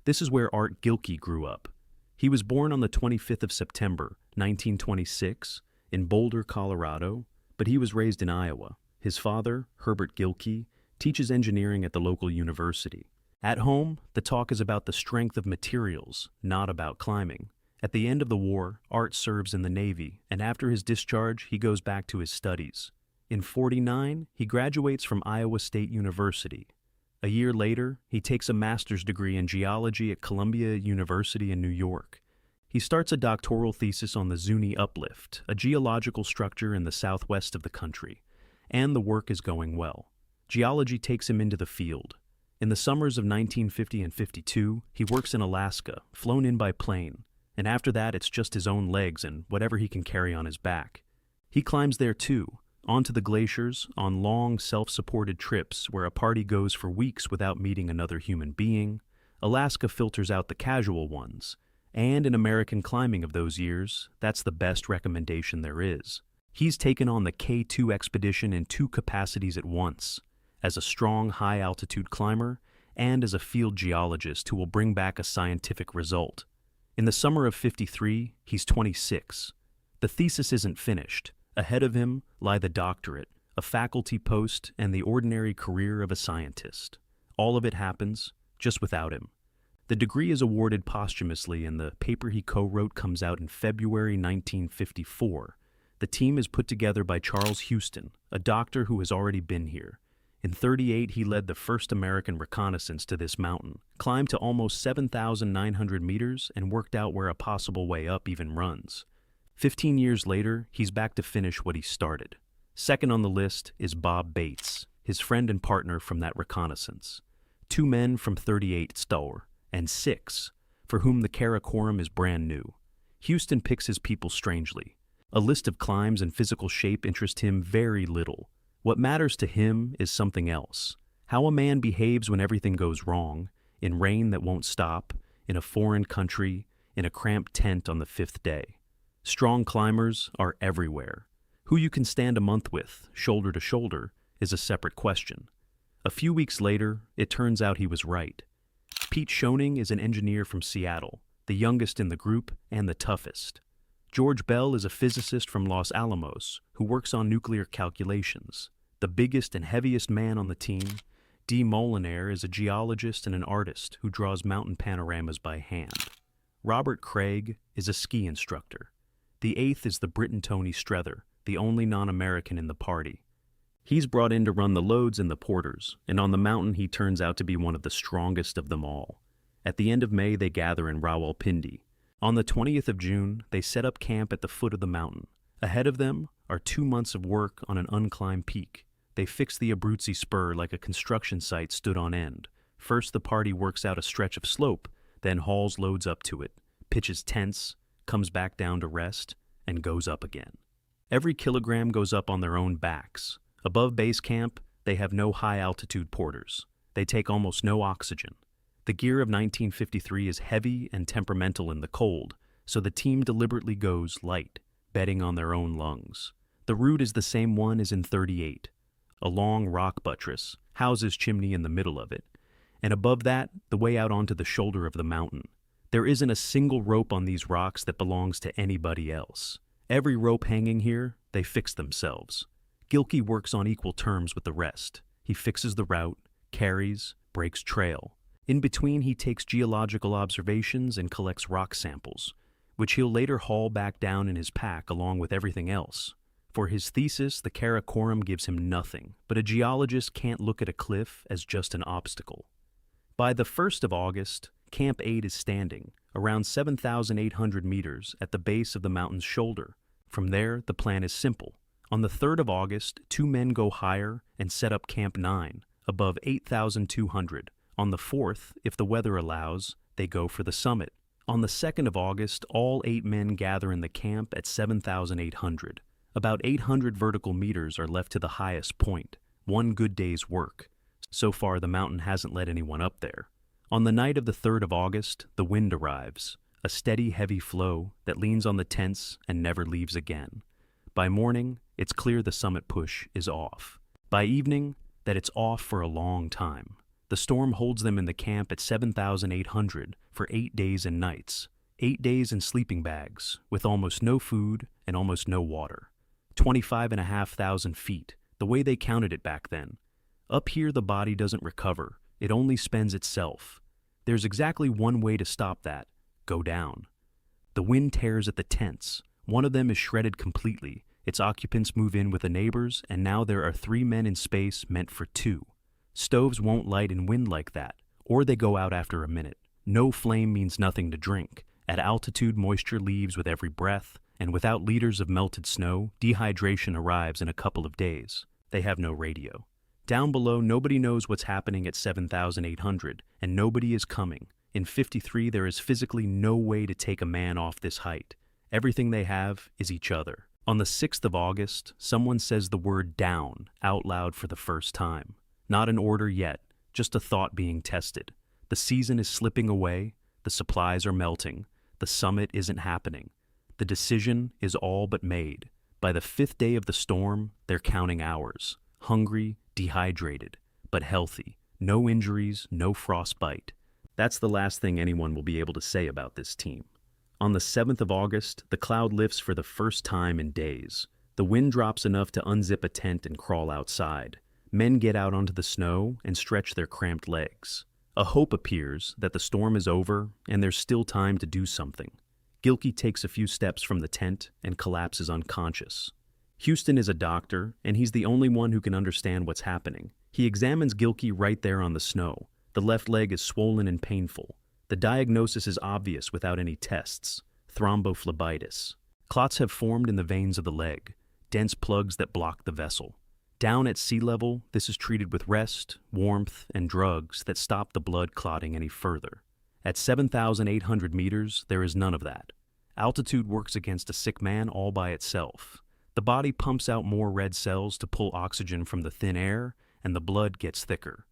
This is where Art Gilkey grew up. He was born on the 25th of September, 1926, in Boulder, Colorado, but he was raised in Iowa. His father, Herbert Gilkey, teaches engineering at the local university. At home, the talk is about the strength of materials, not about climbing. At the end of the war, Art serves in the Navy, and after his discharge, he goes back to his studies. In '49, he graduates from Iowa State University. A year later, he takes a master's degree in geology at Columbia University in New York. He starts a doctoral thesis on the Zuni Uplift, a geological structure in the southwest of the country, and the work is going well. Geology takes him into the field. In the summers of 1950 and '52, he works in Alaska, flown in by plane, and after that it's just his own legs and whatever he can carry on his back. He climbs there too, onto the glaciers, on long, self-supported trips where a party goes for weeks without meeting another human being. Alaska filters out the casual ones, and in American climbing of those years, that's the best recommendation there is. He's taken on the K2 expedition in 2 capacities at once, as a strong, high-altitude climber and as a field geologist who will bring back a scientific result. In the summer of '53, he's 26. The thesis isn't finished. Ahead of him lie the doctorate, a faculty post, and the ordinary career of a scientist. All of it happens just without him. The degree is awarded posthumously, and the paper he co-wrote comes out in February 1954. The team is put together by Charles Houston, a doctor who has already been here. In '38, he led the first American reconnaissance to this mountain, climbed to almost 7,900 meters, and worked out where a possible way up even runs. 15 years later, he's back to finish what he started. Second on the list is Bob Bates, his friend and partner from that reconnaissance. 2 men from 38 Estcourt, and 6, for whom the Karakoram is brand new. Houston picks his people strangely. A list of climbs and physical shape interest him very little. What matters to him is something else. How a man behaves when everything goes wrong, in rain that won't stop, in a foreign country, in a cramped tent on the 5th day. Strong climbers are everywhere. Who you can stand a month with, shoulder to shoulder, is a separate question. A few weeks later, it turns out he was right. Pete Schoening is an engineer from Seattle, the youngest in the group and the toughest. George Bell is a physicist from Los Alamos who works on nuclear calculations. The biggest and heaviest man on the team, D. Molinaire, is a geologist and an artist who draws mountain panoramas by hand. Robert Craig is a ski instructor. The 8th is the Briton Tony Strether, the only non-American in the party. He's brought in to run the loads and the porters, and on the mountain he turns out to be one of the strongest of them all. At the end of May, they gather in Rawalpindi. On the 20th of June, they set up camp at the foot of the mountain. Ahead of them are 2 months of work on an unclimbed peak. They fix the Abruzzi spur like a construction site stood on end. First, the party works out a stretch of slope, then hauls loads up to it, pitches tents, comes back down to rest, and goes up again. Every kilogram goes up on their own backs. Above base camp, they have no high-altitude porters. They take almost no oxygen. The gear of 1953 is heavy and temperamental in the cold, so the team deliberately goes light, betting on their own lungs. The route is the same one as in '38. A long rock buttress, houses chimney in the middle of it, and above that, the way out onto the shoulder of the mountain. There isn't a single rope on these rocks that belongs to anybody else. Every rope hanging here, they fix themselves. Gilkey works on equal terms with the rest. He fixes the route, carries, breaks trail. In between, he takes geological observations and collects rock samples, which he'll later haul back down in his pack along with everything else. For his thesis, the Karakoram gives him nothing, but a geologist can't look at a cliff as just an obstacle. By the 1st of August, Camp 8 is standing, around 7,800 meters at the base of the mountain's shoulder. From there, the plan is simple. On the 3rd of August, 2 men go higher and set up Camp 9, above 8,200. On the 4th, if the weather allows, they go for the summit. On the 2nd of August, all 8 men gather in the camp at 7,800. About 800 vertical meters are left to the highest point, one good day's work. So far, the mountain hasn't let anyone up there. On the night of the 3rd of August, the wind arrives. a steady, heavy flow that leans on the tents and never leaves again. By morning, it's clear the summit push is off. By evening, that it's off for a long time. The storm holds them in the camp at 7,800 for 8 days and nights. 8 days in sleeping bags, with almost no food and almost no water. 25,500 feet, the way they counted it back then. Up here, the body doesn't recover. It only spends itself. There's exactly one way to stop that: go down. The wind tears at the tents. One of them is shredded completely. Its occupants move in with the neighbors, and now there are 3 men in space meant for 2. Stoves won't light in wind like that, or they go out after a minute. No flame means nothing to drink. At altitude, moisture leaves with every breath, and without liters of melted snow, dehydration arrives in a couple of days. They have no radio. Down below, nobody knows what's happening at 7,800, and nobody is coming. In 53, there is physically no way to take a man off this height. Everything they have is each other. On the 6th of August, someone says the word down out loud for the first time. Not an order yet, just a thought being tested. The season is slipping away, the supplies are melting, the summit isn't happening. The decision is all but made. By the 5th day of the storm, they're counting hours. Hungry, dehydrated, but healthy. No injuries, no frostbite. That's the last thing anyone will be able to say about this team. On the 7th of August, the cloud lifts for the first time in days. The wind drops enough to unzip a tent and crawl outside. Men get out onto the snow and stretch their cramped legs. A hope appears that the storm is over and there's still time to do something. Gilkey takes a few steps from the tent and collapses unconscious. Houston is a doctor, and he's the only one who can understand what's happening. He examines Gilkey right there on the snow. The left leg is swollen and painful. The diagnosis is obvious without any tests: thrombophlebitis. Clots have formed in the veins of the leg, dense plugs that block the vessel. Down at sea level, this is treated with rest, warmth, and drugs that stop the blood clotting any further. At 7,800 meters, there is none of that. Altitude works against a sick man all by itself. The body pumps out more red cells to pull oxygen from the thin air, and the blood gets thicker.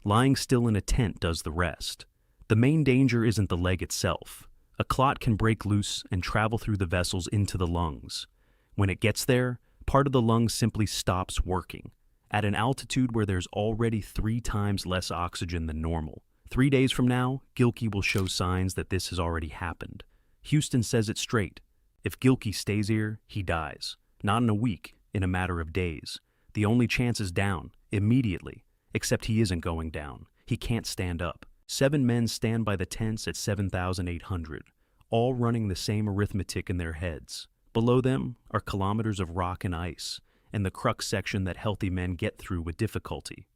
Lying still in a tent does the rest. The main danger isn't the leg itself. A clot can break loose and travel through the vessels into the lungs. When it gets there, part of the lung simply stops working. At an altitude where there's already 3 times less oxygen than normal. 3 days from now, Gilkey will show signs that this has already happened. Houston says it straight. If Gilkey stays here, he dies. Not in a week, in a matter of days. The only chance is down, immediately. Except he isn't going down. He can't stand up. 7 men stand by the tents at 7,800, all running the same arithmetic in their heads. Below them are kilometers of rock and ice, and the crux section that healthy men get through with difficulty.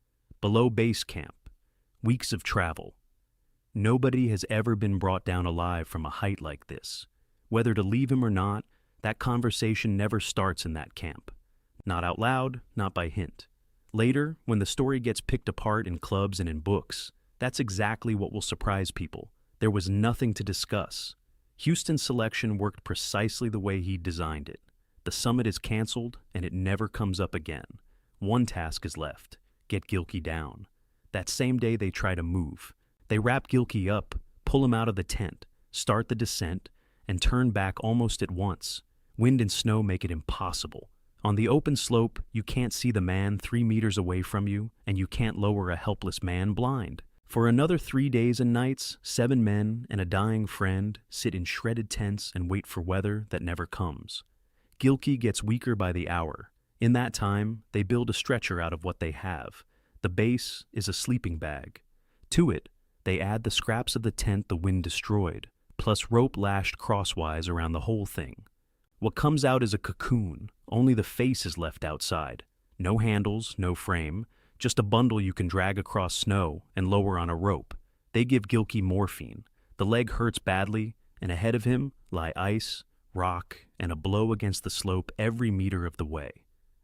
Below base camp, weeks of travel. Nobody has ever been brought down alive from a height like this. Whether to leave him or not, that conversation never starts in that camp. Not out loud, not by hint. Later, when the story gets picked apart in clubs and in books, that's exactly what will surprise people. There was nothing to discuss. Houston's selection worked precisely the way he designed it. The summit is canceled, and it never comes up again. One task is left: get Gilkey down. That same day, they try to move. They wrap Gilkey up, pull him out of the tent, start the descent, and turn back almost at once. Wind and snow make it impossible. On the open slope, you can't see the man 3 meters away from you, and you can't lower a helpless man blind. For another 3 days and nights, 7 men and a dying friend sit in shredded tents and wait for weather that never comes. Gilkey gets weaker by the hour. In that time, they build a stretcher out of what they have. The base is a sleeping bag. To it, they add the scraps of the tent the wind destroyed, plus rope lashed crosswise around the whole thing. What comes out is a cocoon. Only the face is left outside. No handles, no frame, just a bundle you can drag across snow and lower on a rope. They give Gilkey morphine. The leg hurts badly, and ahead of him lie ice, rock, and a blow against the slope every meter of the way.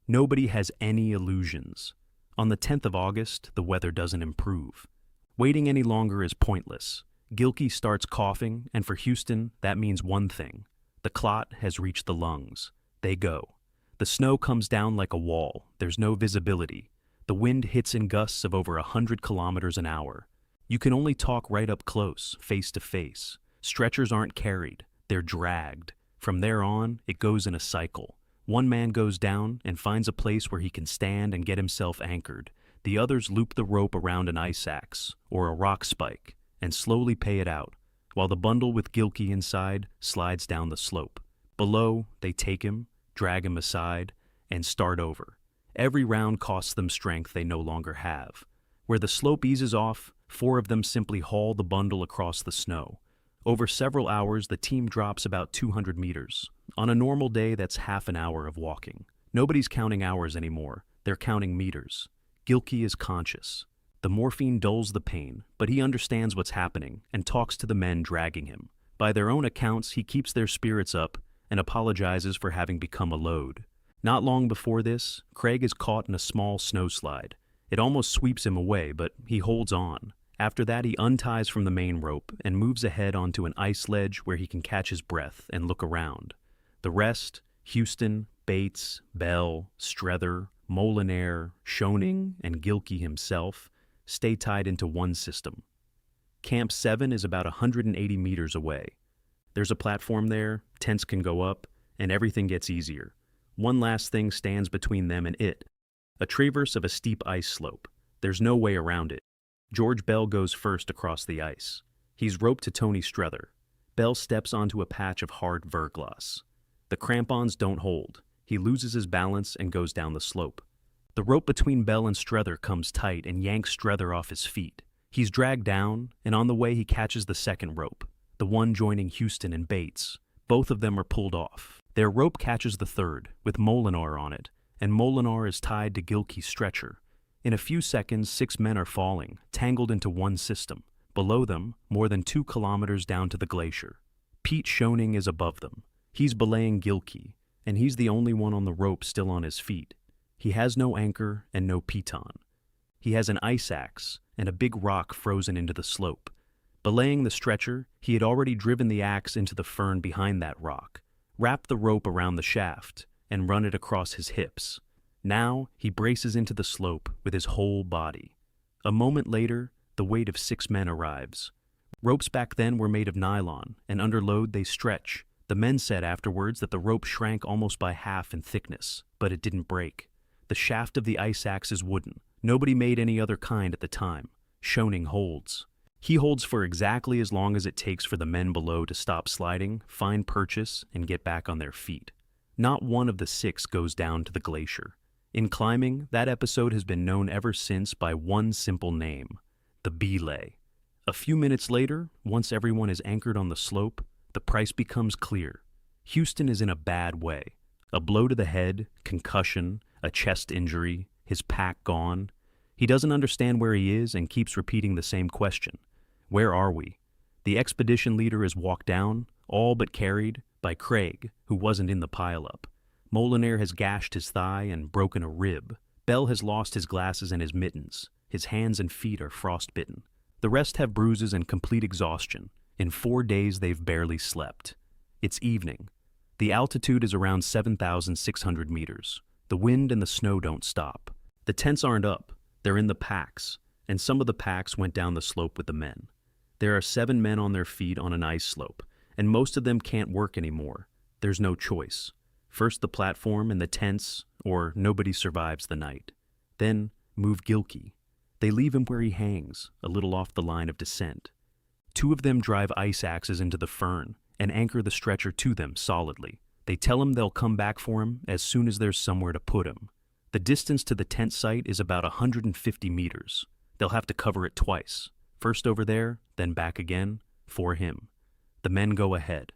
Nobody has any illusions. On the 10th of August, the weather doesn't improve. Waiting any longer is pointless. Gilkey starts coughing, and for Houston, that means one thing. The clot has reached the lungs. They go. The snow comes down like a wall. There's no visibility. The wind hits in gusts of over 100 kilometers an hour. You can only talk right up close, face to face. Stretchers aren't carried, they're dragged. From there on, it goes in a cycle. One man goes down and finds a place where he can stand and get himself anchored. The others loop the rope around an ice axe or a rock spike and slowly pay it out, while the bundle with Gilkey inside slides down the slope. Below, they take him, drag him aside, and start over. Every round costs them strength they no longer have. Where the slope eases off, 4 of them simply haul the bundle across the snow. Over several hours, the team drops about 200 meters. On a normal day, that's half an hour of walking. Nobody's counting hours anymore. They're counting meters. Gilkey is conscious. The morphine dulls the pain, but he understands what's happening and talks to the men dragging him. By their own accounts, he keeps their spirits up and apologizes for having become a load. Not long before this, Craig is caught in a small snowslide. It almost sweeps him away, but he holds on. After that, he unties from the main rope and moves ahead onto an ice ledge where he can catch his breath and look around. The rest, Houston, Bates, Bell, Strether, Molinaire, Schoening, and Gilkey himself, stay tied into one system. Camp 7 is about 180 meters away. There's a platform there, tents can go up, and everything gets easier. One last thing stands between them and it. A traverse of a steep ice slope. There's no way around it. George Bell goes first across the ice. He's roped to Tony Strether. Bell steps onto a patch of hard verglas. The crampons don't hold. He loses his balance and goes down the slope. The rope between Bell and Strether comes tight and yanks Strether off his feet. He's dragged down, and on the way he catches the second rope, the one joining Houston and Bates. Both of them are pulled off. Their rope catches the third, with Molinaire on it, and Molinaire is tied to Gilkey's stretcher. In a few seconds, 6 men are falling, tangled into one system. Below them, more than 2 kilometers down to the glacier. Pete Schoening is above them. He's belaying Gilkey, and he's the only one on the rope still on his feet. He has no anchor and no piton. He has an ice axe and a big rock frozen into the slope. Belaying the stretcher, he had already driven the axe into the fern behind that rock, wrapped the rope around the shaft, and run it across his hips. Now, he braces into the slope with his whole body. A moment later, the weight of 6 men arrives. Ropes back then were made of nylon, and under load they stretch. The men said afterwards that the rope shrank almost by half in thickness, but it didn't break. The shaft of the ice axe is wooden. Nobody made any other kind at the time. Schoening holds. He holds for exactly as long as it takes for the men below to stop sliding, find purchase, and get back on their feet. Not one of the 6 goes down to the glacier. In climbing, that episode has been known ever since by one simple name, the belay. A few minutes later, once everyone is anchored on the slope, the price becomes clear. Houston is in a bad way. A blow to the head, concussion, a chest injury, his pack gone. He doesn't understand where he is and keeps repeating the same question. Where are we? The expedition leader is walked down, all but carried, by Craig, who wasn't in the pileup. Molinaire has gashed his thigh and broken a rib. Bell has lost his glasses and his mittens. His hands and feet are frostbitten. The rest have bruises and complete exhaustion. In 4 days they've barely slept. It's evening. The altitude is around 7,600 meters. The wind and the snow don't stop. The tents aren't up. They're in the packs, and some of the packs went down the slope with the men. There are 7 men on their feet on an ice slope, and most of them can't work anymore. There's no choice. First the platform and the tents, or nobody survives the night. Then move Gilkey. They leave him where he hangs, a little off the line of descent. 2 of them drive ice axes into the fern and anchor the stretcher to them solidly. They tell him they'll come back for him as soon as there's somewhere to put him. The distance to the tent site is about 150 meters. They'll have to cover it twice. First over there, then back again, for him. The men go ahead.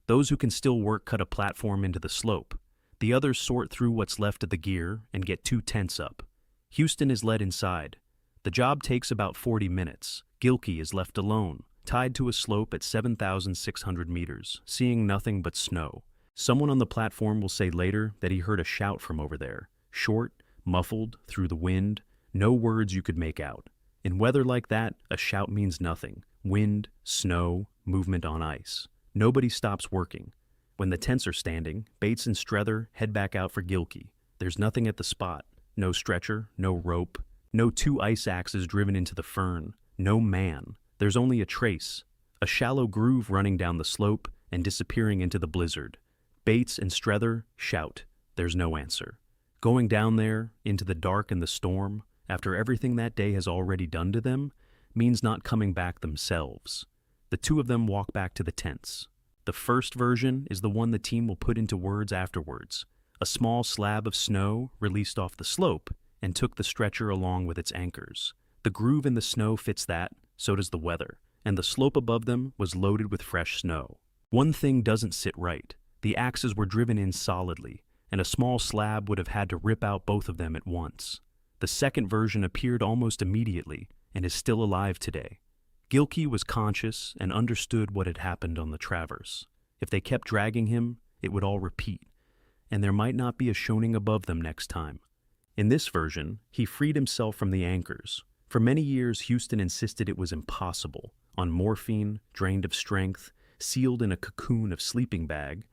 Those who can still work cut a platform into the slope. The others sort through what's left of the gear and get 2 tents up. Houston is led inside. The job takes about 40 minutes. Gilkey is left alone, tied to a slope at 7,600 meters, seeing nothing but snow. Someone on the platform will say later that he heard a shout from over there. Short, muffled, through the wind, no words you could make out. In weather like that, a shout means nothing. Wind, snow, movement on ice. Nobody stops working. When the tents are standing, Bates and Strether head back out for Gilkey. There's nothing at the spot. No stretcher, no rope, no 2 ice axes driven into the fern, no man. There's only a trace. A shallow groove running down the slope and disappearing into the blizzard. Bates and Strether shout. There's no answer. Going down there, into the dark and the storm, after everything that day has already done to them, means not coming back themselves. The two of them walk back to the tents. The first version is the one the team will put into words afterwards. A small slab of snow released off the slope and took the stretcher along with its anchors. The groove in the snow fits that, so does the weather, and the slope above them was loaded with fresh snow. One thing doesn't sit right. The axes were driven in solidly, and a small slab would have had to rip out both of them at once. The second version appeared almost immediately and is still alive today. Gilkey was conscious and understood what had happened on the traverse. If they kept dragging him, it would all repeat, and there might not be a Schoening above them next time. In this version, he freed himself from the anchors. For many years, Houston insisted it was impossible. On morphine, drained of strength, sealed in a cocoon of sleeping bag,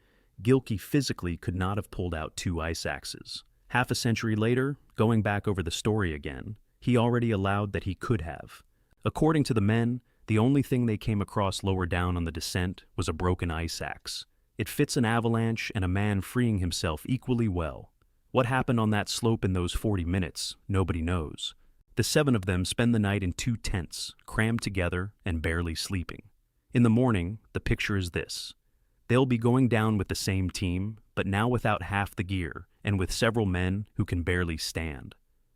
Gilkey physically could not have pulled out two ice axes. Half a century later, going back over the story again, he already allowed that he could have. According to the men, the only thing they came across lower down on the descent was a broken ice axe. It fits an avalanche and a man freeing himself equally well. What happened on that slope in those 40 minutes, nobody knows. The 7 of them spend the night in 2 tents, crammed together and barely sleeping. In the morning, the picture is this. They'll be going down with the same team, but now without half the gear and with several men who can barely stand.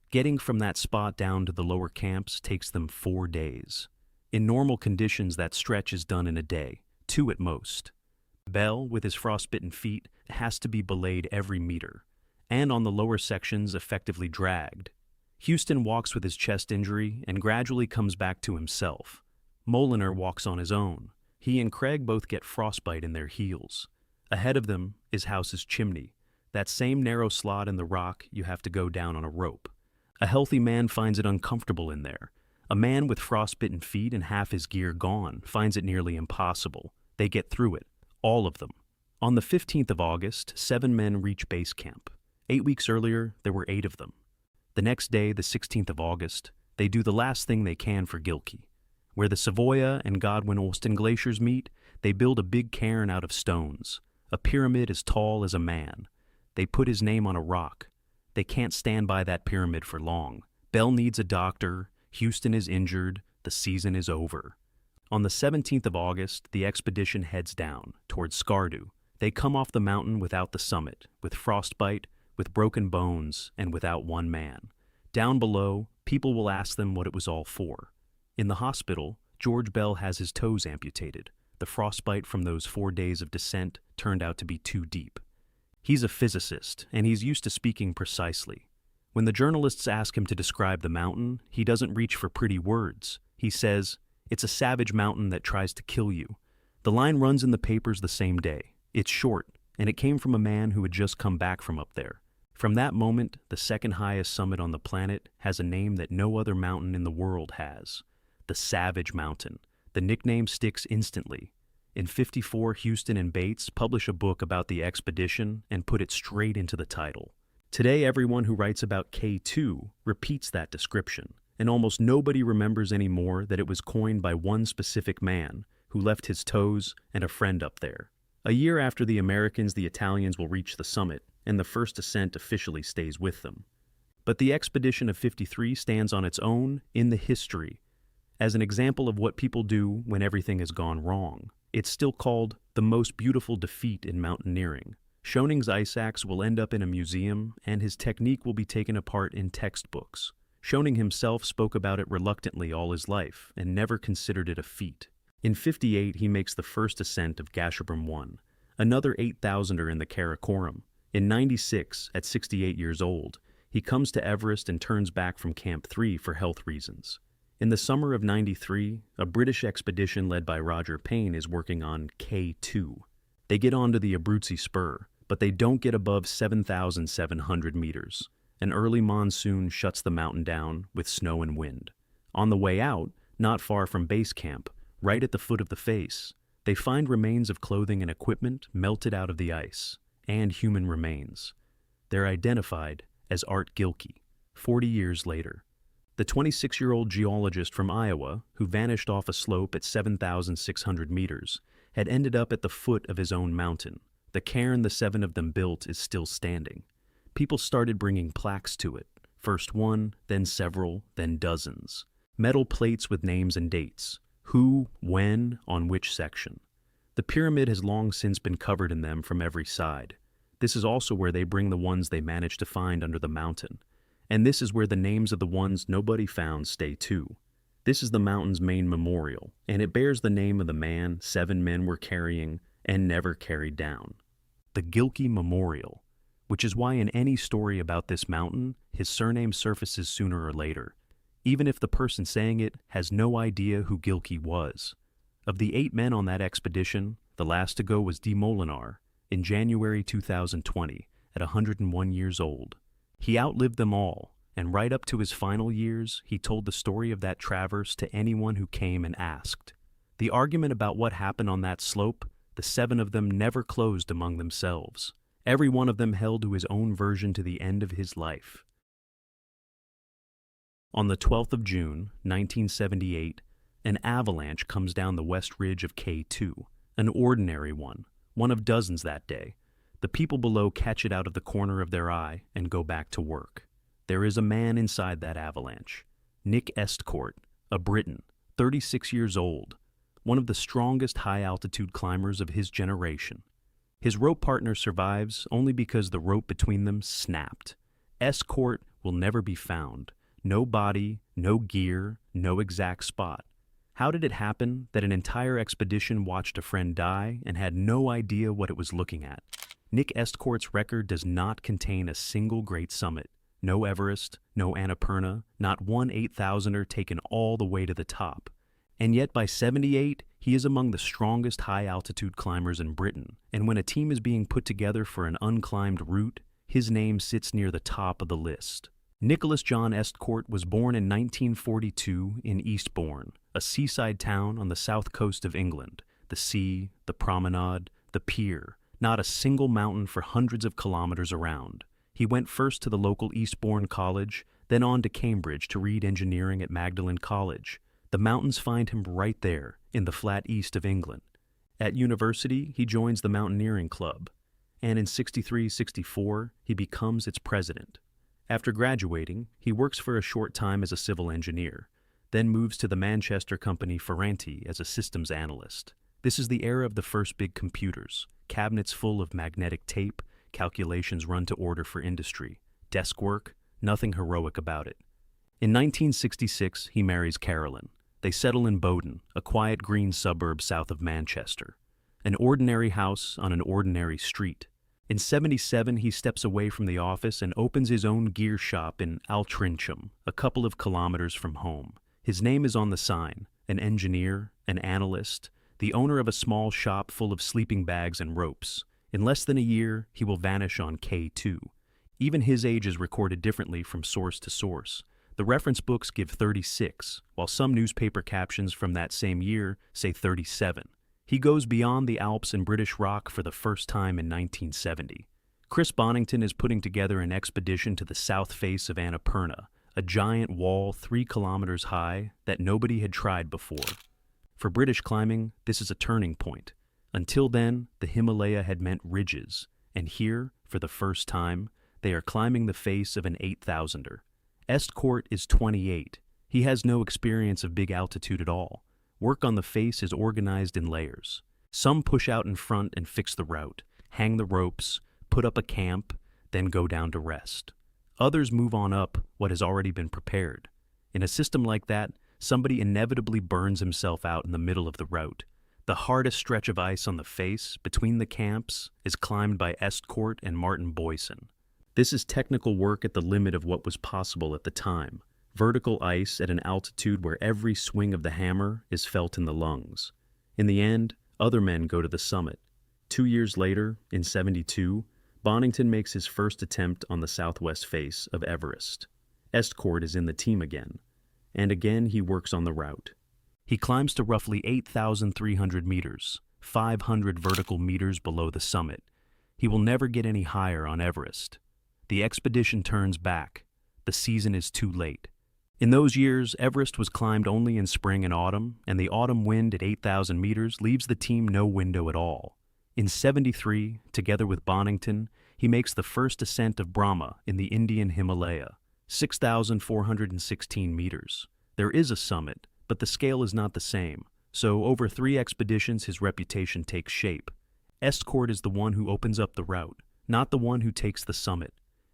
Getting from that spot down to the lower camps takes them 4 days. In normal conditions, that stretch is done in a day, 2 at most. Bell, with his frostbitten feet, has to be belayed every meter, and on the lower sections effectively dragged. Houston walks with his chest injury and gradually comes back to himself. Moliner walks on his own. He and Craig both get frostbite in their heels. Ahead of them is House's chimney, that same narrow slot in the rock you have to go down on a rope. A healthy man finds it uncomfortable in there. A man with frostbitten feet and half his gear gone finds it nearly impossible. They get through it, all of them. On the 15th of August, 7 men reach base camp. 8 weeks earlier, there were 8 of them. The next day, the 16th of August, they do the last thing they can for Gilkey. Where the Savoia and Godwin-Olston glaciers meet, they build a big cairn out of stones, a pyramid as tall as a man. They put his name on a rock. They can't stand by that pyramid for long. Bell needs a doctor, Houston is injured, the season is over. On the 17th of August, the expedition heads down, towards Skardu. They come off the mountain without the summit, with frostbite, with broken bones, and without one man. Down below, people will ask them what it was all for. In the hospital, George Bell has his toes amputated. The frostbite from those 4 days of descent turned out to be too deep. He's a physicist, and he's used to speaking precisely. When the journalists ask him to describe the mountain, he doesn't reach for pretty words. He says, "It's a savage mountain that tries to kill you." The line runs in the papers the same day. It's short, and it came from a man who had just come back from up there. From that moment, the second highest summit on the planet has a name that no other mountain in the world has. The Savage Mountain. The nickname sticks instantly. In '54, Houston and Bates publish a book about the expedition and put it straight into the title. Today, everyone who writes about K2 repeats that description, and almost nobody remembers anymore that it was coined by one specific man who left his toes and a friend up there. A year after the Americans, the Italians will reach the summit, and the first ascent officially stays with them. But the expedition of '53 stands on its own in the history as an example of what people do when everything has gone wrong. It's still called the most beautiful defeat in mountaineering. Schoening's ice axe will end up in a museum, and his technique will be taken apart in textbooks. Schoening himself spoke about it reluctantly all his life and never considered it a feat. In '58, he makes the first ascent of Gasherbrum 1, another 8,000er in the Karakoram. In '96, at 68 years old, he comes to Everest and turns back from Camp 3 for health reasons. In the summer of '93, a British expedition led by Roger Payne is working on K2. They get onto the Abruzzi Spur, but they don't get above 7,700 meters. An early monsoon shuts the mountain down with snow and wind. On the way out, not far from base camp, right at the foot of the face, they find remains of clothing and equipment melted out of the ice, and human remains. They're identified as Art Gilkey, 40 years later. The 26-year-old geologist from Iowa, who vanished off a slope at 7,600 meters, had ended up at the foot of his own mountain. The cairn the 7 of them built is still standing. People started bringing plaques to it, first one, then several, then dozens. Metal plates with names and dates. Who, when, on which section. The pyramid has long since been covered in them from every side. This is also where they bring the ones they managed to find under the mountain. And this is where the names of the ones nobody found stay too. This is the mountain's main memorial, and it bears the name of the man 7 men were carrying and never carried down. The Gilkey Memorial, which is why in any story about this mountain, his surname surfaces sooner or later, even if the person saying it has no idea who Gilkey was. Of the 8 men on that expedition, the last to go was de Molinar in January 2020 at 101 years old. He outlived them all, and right up to his final years, he told the story of that traverse to anyone who came and asked. The argument about what happened on that slope, the 7 of them never closed among themselves. Every one of them held to his own version to the end of his life. On the 12th of June, 1978, an avalanche comes down the west ridge of K2, an ordinary one of dozens that day. The people below catch it out of the corner of their eye and go back to work. There is a man inside that avalanche, Nick Estcourt, a Briton, 36 years old, one of the strongest high-altitude climbers of his generation. His rope partner survives only because the rope between them snapped. Estcourt will never be found. No body, no gear, no exact spot. How did it happen that an entire expedition watched a friend die and had no idea what it was looking at? Nick Estcourt's record does not contain a single great summit. No Everest, no Annapurna, not one 8,000er taken all the way to the top. And yet by 78, he is among the strongest high-altitude climbers in Britain, and when a team is being put together for an unclimbed route, his name sits near the top of the list. Nicholas John Estcourt was born in 1942 in Eastbourne, a seaside town on the south coast of England. The sea, the promenade, the pier, not a single mountain for hundreds of kilometers around. He went first to the local Eastbourne College, then on to Cambridge to read engineering at Magdalen College. The mountains find him right there, in the flat east of England. At university, he joins the Mountaineering Club, and in 63-64, he becomes its president. After graduating, he works for a short time as a civil engineer, then moves to the Manchester company Ferranti as a systems analyst. This is the era of the first big computers, cabinets full of magnetic tape, calculations run to order for industry, desk work, nothing heroic about it. In 1966, he marries Carolyn. They settle in Bowden, a quiet green suburb south of Manchester. An ordinary house on an ordinary street. In 77, he steps away from the office and opens his own gear shop in Altrincham, a couple of kilometers from home. His name is on the sign, an engineer, an analyst, the owner of a small shop full of sleeping bags and ropes. In less than a year, he will vanish on K2. Even his age is recorded differently from source to source. The reference books give 36, while some newspaper captions from that same year say 37. He goes beyond the Alps and British rock for the first time in 1970. Chris Bonington is putting together an expedition to the south face of Annapurna, a giant wall 3 kilometers high that nobody had tried before. For British climbing, this is a turning point. Until then, the Himalaya had meant ridges, and here, for the first time, they are climbing the face of an 8,000er. Estcourt is 28. He has no experience of big altitude at all. Work on the face is organized in layers. Some push out in front and fix the route, hang the ropes, put up a camp, then go down to rest. Others move on up what has already been prepared. In a system like that, somebody inevitably burns himself out in the middle of the route. The hardest stretch of ice on the face, between the camps, is climbed by Estcourt and Martin Boyson. This is technical work at the limit of what was possible at the time. Vertical ice at an altitude where every swing of the hammer is felt in the lungs. In the end, other men go to the summit. 2 years later, in 72, Bonington makes his first attempt on the southwest face of Everest. Estcourt is in the team again, and again he works on the route. He climbs to roughly 8,300 meters, 500 vertical meters below the summit. He will never get any higher on Everest. The expedition turns back. The season is too late. In those years, Everest was climbed only in spring and autumn, and the autumn wind at 8,000 meters leaves the team no window at all. In '73, together with Bonington, he makes the first ascent of Brahma in the Indian Himalaya, 6,416 meters. There is a summit, but the scale is not the same, so over 3 expeditions his reputation takes shape. Estcourt is the one who opens up the route, not the one who takes the summit.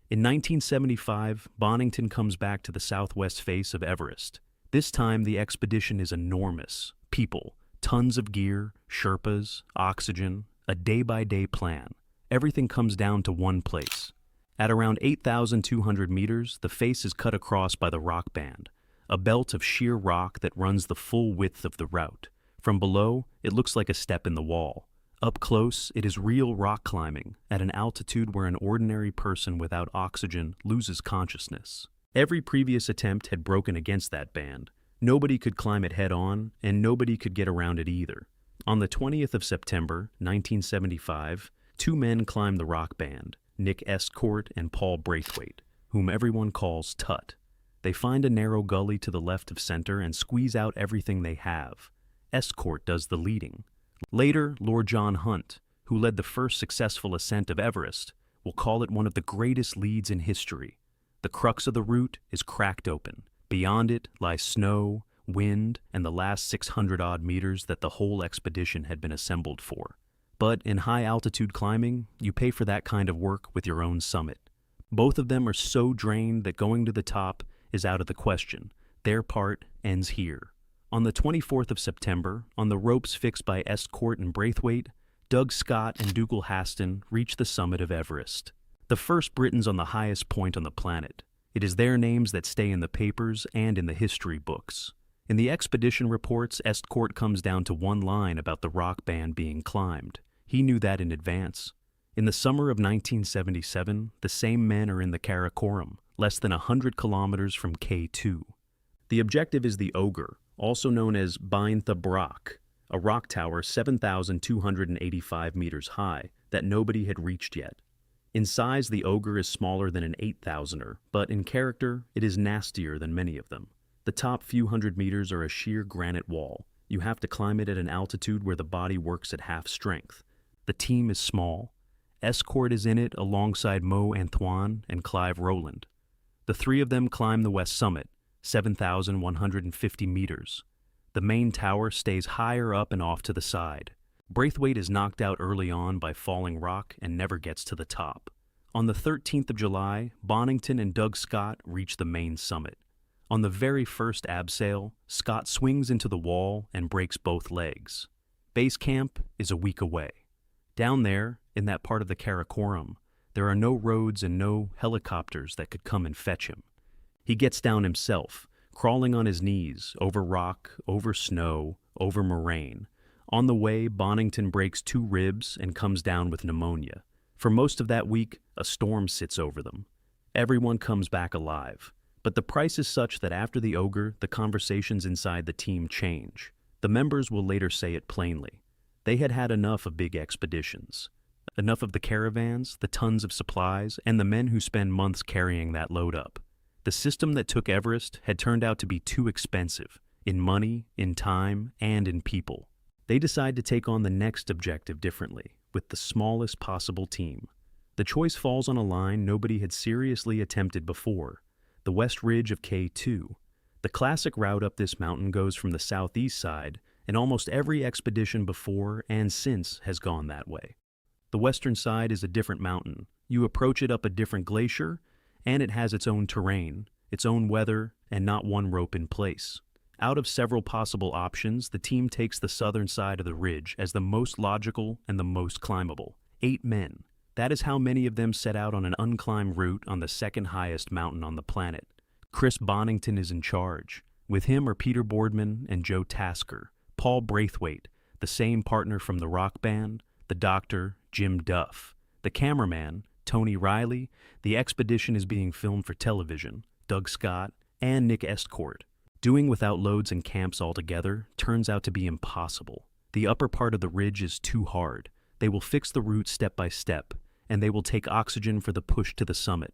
In 1975, Bonington comes back to the southwest face of Everest. This time the expedition is enormous. People, tons of gear, Sherpas, oxygen, a day-by-day plan. Everything comes down to one place. At around 8,200 meters, the face is cut across by the rock band, a belt of sheer rock that runs the full width of the route. From below, it looks like a step in the wall. Up close, it is real rock climbing, at an altitude where an ordinary person without oxygen loses consciousness. Every previous attempt had broken against that band. Nobody could climb it head-on, and nobody could get around it either. On the 20th of September, 1975, 2 men climbed the rock band, Nick Estcourt and Paul Braithwaite, whom everyone calls Tut. They find a narrow gully to the left of center and squeeze out everything they have. Estcourt does the leading. Later, Lord John Hunt, who led the first successful ascent of Everest, will call it one of the greatest leads in history. The crux of the route is cracked open. Beyond it lies snow, wind, and the last 600-odd meters that the whole expedition had been assembled for. But in high-altitude climbing, you pay for that kind of work with your own summit. Both of them are so drained that going to the top is out of the question. Their part ends here. On the 24th of September, on the ropes fixed by Estcourt and Braithwaite, Doug Scott and Dougal Haston reach the summit of Everest. The first Britons on the highest point on the planet. It is their names that stay in the papers and in the history books. In the expedition reports, Estcourt comes down to one line about the rock band being climbed. He knew that in advance. In the summer of 1977, the same men are in the Karakoram, less than 100 kilometers from K2. The objective is the Ogre, also known as Baintha Brak, a rock tower 7,285 meters high that nobody had reached yet. In size, the Ogre is smaller than an 8,000er, but in character, it is nastier than many of them. The top few hundred meters are a sheer granite wall. You have to climb it at an altitude where the body works at half strength. The team is small. Estcourt is in it alongside Mo Antoine and Clive Rowland. The 3 of them climb the west summit, 7,150 meters. The main tower stays higher up and off to the side. Braithwaite is knocked out early on by falling rock and never gets to the top. On the 13th of July, Bonington and Doug Scott reach the main summit. On the very first abseil, Scott swings into the wall and breaks both legs. Base camp is a week away. Down there, in that part of the Karakoram, there are no roads and no helicopters that could come and fetch him. He gets down himself, crawling on his knees, over rock, over snow, over moraine. On the way, Bonington breaks 2 ribs and comes down with pneumonia. For most of that week, a storm sits over them. Everyone comes back alive. But the price is such that after the Ogre, the conversations inside the team change. The members will later say it plainly. They had had enough of big expeditions. Enough of the caravans, the tons of supplies, and the men who spend months carrying that load up. The system that took Everest had turned out to be too expensive, in money, in time, and in people. They decide to take on the next objective differently, with the smallest possible team. The choice falls on a line nobody had seriously attempted before, the west ridge of K2. The classic route up this mountain goes from the southeast side, and almost every expedition before and since has gone that way. The western side is a different mountain. You approach it up a different glacier, and it has its own terrain, its own weather, and not one rope in place. Out of several possible options, the team takes the southern side of the ridge as the most logical and the most climbable. 8 men. That is how many of them set out on an unclimbed route on the second highest mountain on the planet. Chris Bonington is in charge. With him are Peter Boardman and Joe Tasker, Paul Braithwaite, the same partner from the rock band, the doctor, Jim Duff, the cameraman, Tony Riley. The expedition is being filmed for television, Doug Scott, and Nick Estcourt. Doing without loads and camps altogether turns out to be impossible. The upper part of the ridge is too hard. They will fix the route step by step, and they will take oxygen for the push to the summit.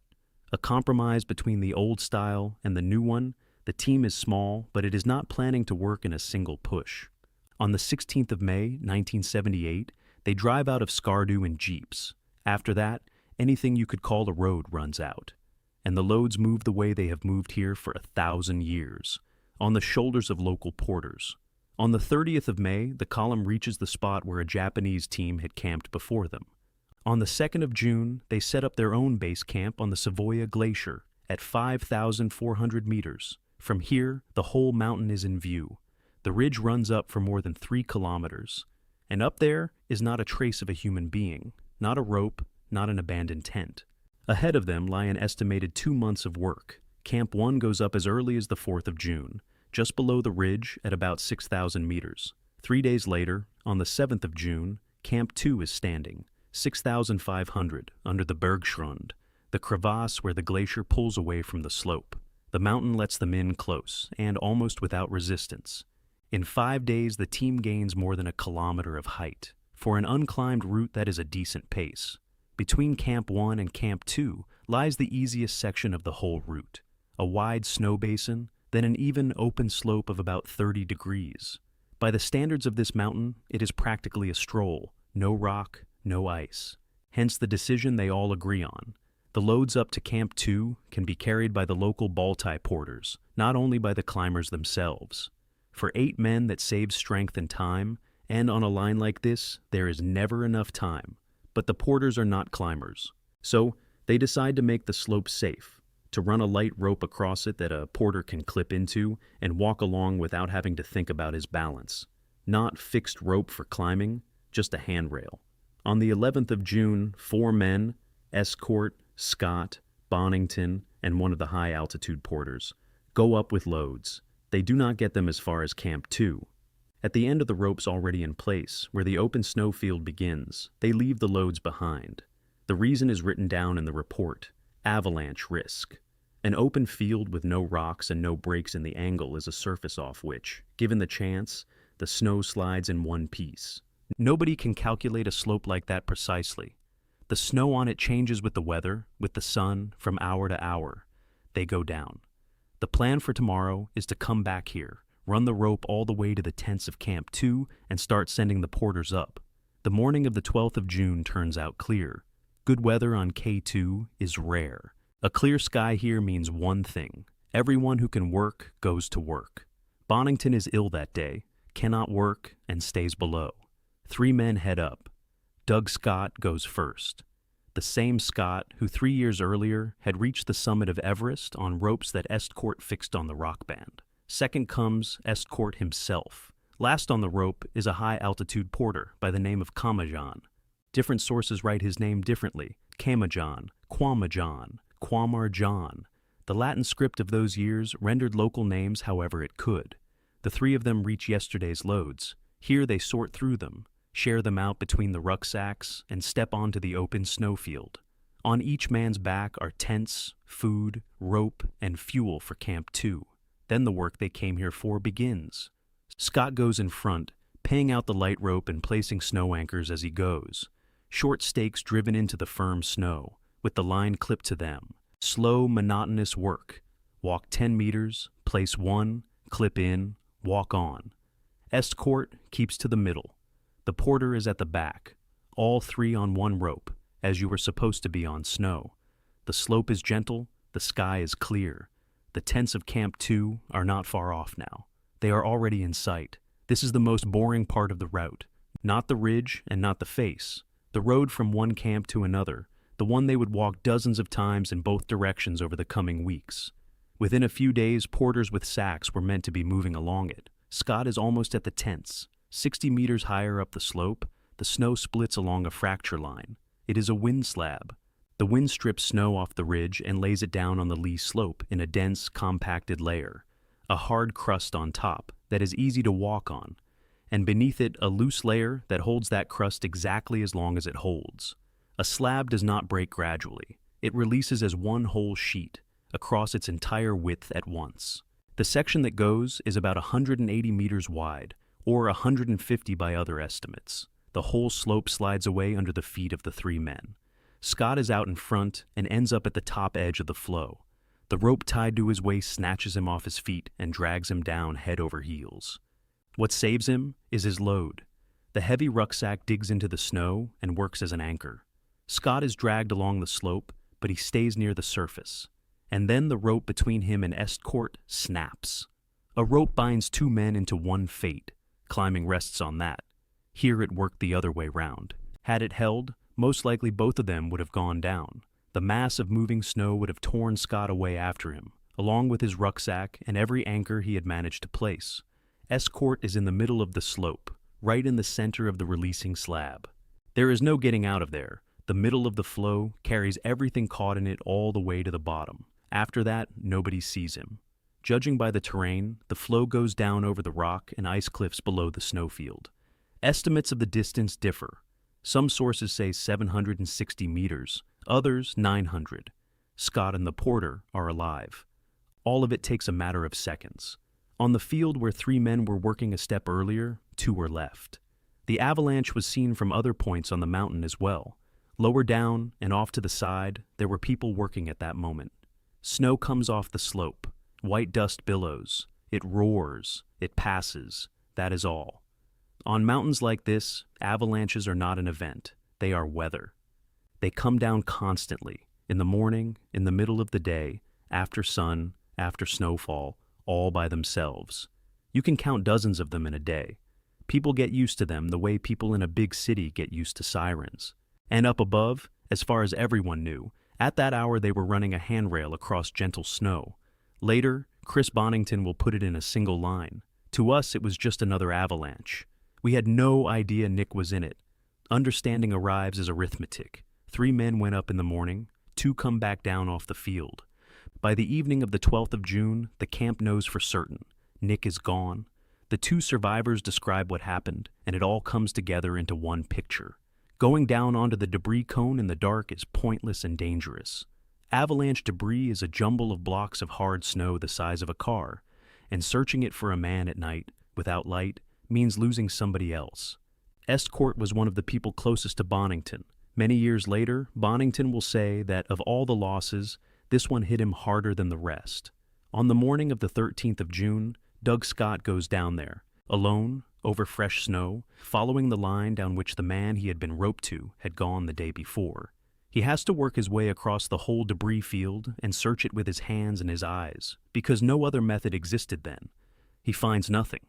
A compromise between the old style and the new one, The team is small, but it is not planning to work in a single push. On the 16th of May, 1978, they drive out of Skardu in jeeps. After that, anything you could call a road runs out. And the loads move the way they have moved here for 1,000 years, on the shoulders of local porters. On the 30th of May, the column reaches the spot where a Japanese team had camped before them. On the 2nd of June, they set up their own base camp on the Savoya Glacier at 5,400 meters. From here, the whole mountain is in view. The ridge runs up for more than 3 kilometers. And up there is not a trace of a human being, not a rope, not an abandoned tent. Ahead of them lie an estimated 2 months of work. Camp 1 goes up as early as the 4th of June, just below the ridge at about 6,000 meters. 3 days later, on the 7th of June, Camp 2 is standing, 6,500, under the Bergschrund, the crevasse where the glacier pulls away from the slope. The mountain lets them in close, and almost without resistance. In 5 days, the team gains more than 1 kilometer of height. For an unclimbed route, that is a decent pace. Between Camp 1 and Camp 2 lies the easiest section of the whole route, a wide snow basin, then an even open slope of about 30 degrees. By the standards of this mountain, it is practically a stroll, no rock, no ice. Hence the decision they all agree on. The loads up to Camp 2 can be carried by the local Baltai porters, not only by the climbers themselves. For 8 men, that saves strength and time, and on a line like this, there is never enough time. But the porters are not climbers. So they decide to make the slope safe, to run a light rope across it that a porter can clip into and walk along without having to think about his balance. Not fixed rope for climbing, just a handrail. On the 11th of June, 4 men, Estcourt, Scott, Bonington, and one of the high-altitude porters, go up with loads. They do not get them as far as Camp 2. At the end of the ropes already in place, where the open snowfield begins, they leave the loads behind. The reason is written down in the report: avalanche risk. An open field with no rocks and no breaks in the angle is a surface off which, given the chance, the snow slides in one piece. Nobody can calculate a slope like that precisely. The snow on it changes with the weather, with the sun, from hour to hour. They go down. The plan for tomorrow is to come back here, run the rope all the way to the tents of Camp 2, and start sending the porters up. The morning of the 12th of June turns out clear. Good weather on K2 is rare. A clear sky here means one thing: everyone who can work goes to work. Bonington is ill that day, cannot work, and stays below. 3 men head up. Doug Scott goes first. The same Scott who 3 years earlier had reached the summit of Everest on ropes that Estcourt fixed on the rock band. Second comes Estcourt himself. Last on the rope is a high-altitude porter by the name of Kamajan. Different sources write his name differently: Kamajan, Kwamajan, Kwamarjan. The Latin script of those years rendered local names however it could. The 3 of them reach yesterday's loads. Here they sort through them, share them out between the rucksacks, and step onto the open snowfield. On each man's back are tents, food, rope, and fuel for Camp 2. Then the work they came here for begins. Scott goes in front, paying out the light rope and placing snow anchors as he goes. Short stakes driven into the firm snow, with the line clipped to them. Slow, monotonous work. Walk 10 meters, place 1, clip in, walk on. Estcourt keeps to the middle. The porter is at the back, all 3 on one rope, as you were supposed to be on snow. The slope is gentle, the sky is clear. The tents of Camp 2 are not far off now. They are already in sight. This is the most boring part of the route. Not the ridge and not the face. The road from one camp to another, the one they would walk dozens of times in both directions over the coming weeks. Within a few days, porters with sacks were meant to be moving along it. Scott is almost at the tents. 60 meters higher up the slope, the snow splits along a fracture line. It is a wind slab. The wind strips snow off the ridge and lays it down on the lee slope in a dense, compacted layer. A hard crust on top that is easy to walk on, and beneath it a loose layer that holds that crust exactly as long as it holds. A slab does not break gradually. It releases as one whole sheet, across its entire width at once. The section that goes is about 180 meters wide, or 150 by other estimates. The whole slope slides away under the feet of the 3 men. Scott is out in front and ends up at the top edge of the flow. The rope tied to his waist snatches him off his feet and drags him down head over heels. What saves him is his load. The heavy rucksack digs into the snow and works as an anchor. Scott is dragged along the slope, but he stays near the surface. And then the rope between him and Estcourt snaps. A rope binds two men into one fate. Climbing rests on that. Here it worked the other way round. Had it held, most likely both of them would have gone down. The mass of moving snow would have torn Scott away after him, along with his rucksack and every anchor he had managed to place. Estcourt is in the middle of the slope, right in the center of the releasing slab. There is no getting out of there. The middle of the floe carries everything caught in it all the way to the bottom. After that, nobody sees him. Judging by the terrain, the floe goes down over the rock and ice cliffs below the snowfield. Estimates of the distance differ. Some sources say 760 meters, others 900. Scott and the porter are alive. All of it takes a matter of seconds. On the field where 3 men were working a step earlier, 2 were left. The avalanche was seen from other points on the mountain as well. Lower down and off to the side, there were people working at that moment. Snow comes off the slope. White dust billows. It roars. It passes. That is all. On mountains like this, avalanches are not an event. They are weather. They come down constantly, in the morning, in the middle of the day, after sun, after snowfall, all by themselves. You can count dozens of them in a day. People get used to them the way people in a big city get used to sirens. And up above, as far as everyone knew, at that hour they were running a handrail across gentle snow. Later, Chris Bonington will put it in a single line. To us, it was just another avalanche. We had no idea Nick was in it. Understanding arrives as arithmetic. 3 men went up in the morning, 2 come back down off the field. By the evening of the 12th of June, the camp knows for certain. Nick is gone. The 2 survivors describe what happened, and it all comes together into one picture. Going down onto the debris cone in the dark is pointless and dangerous. Avalanche debris is a jumble of blocks of hard snow the size of a car, and searching it for a man at night, without light, means losing somebody else. Estcourt was one of the people closest to Bonington. Many years later, Bonington will say that of all the losses, this one hit him harder than the rest. On the morning of the 13th of June, Doug Scott goes down there, alone, over fresh snow, following the line down which the man he had been roped to had gone the day before. He has to work his way across the whole debris field and search it with his hands and his eyes, because no other method existed then. He finds nothing.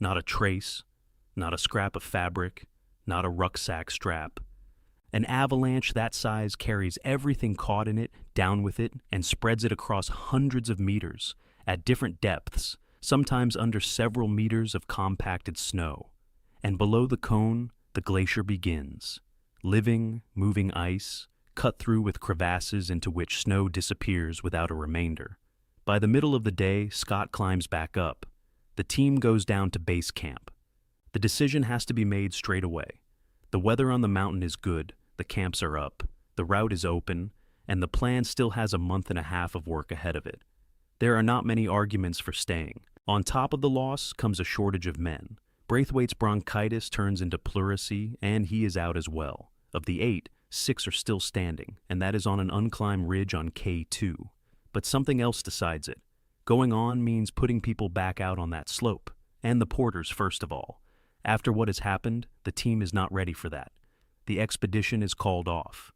Not a trace, not a scrap of fabric, not a rucksack strap. An avalanche that size carries everything caught in it down with it and spreads it across hundreds of meters, at different depths, sometimes under several meters of compacted snow. And below the cone, the glacier begins. Living, moving ice, cut through with crevasses into which snow disappears without a remainder. By the middle of the day, Scott climbs back up. The team goes down to base camp. The decision has to be made straight away. The weather on the mountain is good, the camps are up, the route is open, and the plan still has a month and a half of work ahead of it. There are not many arguments for staying. On top of the loss comes a shortage of men. Braithwaite's bronchitis turns into pleurisy, and he is out as well. Of the 8, 6 are still standing, and that is on an unclimbed ridge on K2. But something else decides it. Going on means putting people back out on that slope, and the porters first of all. After what has happened, the team is not ready for that. The expedition is called off.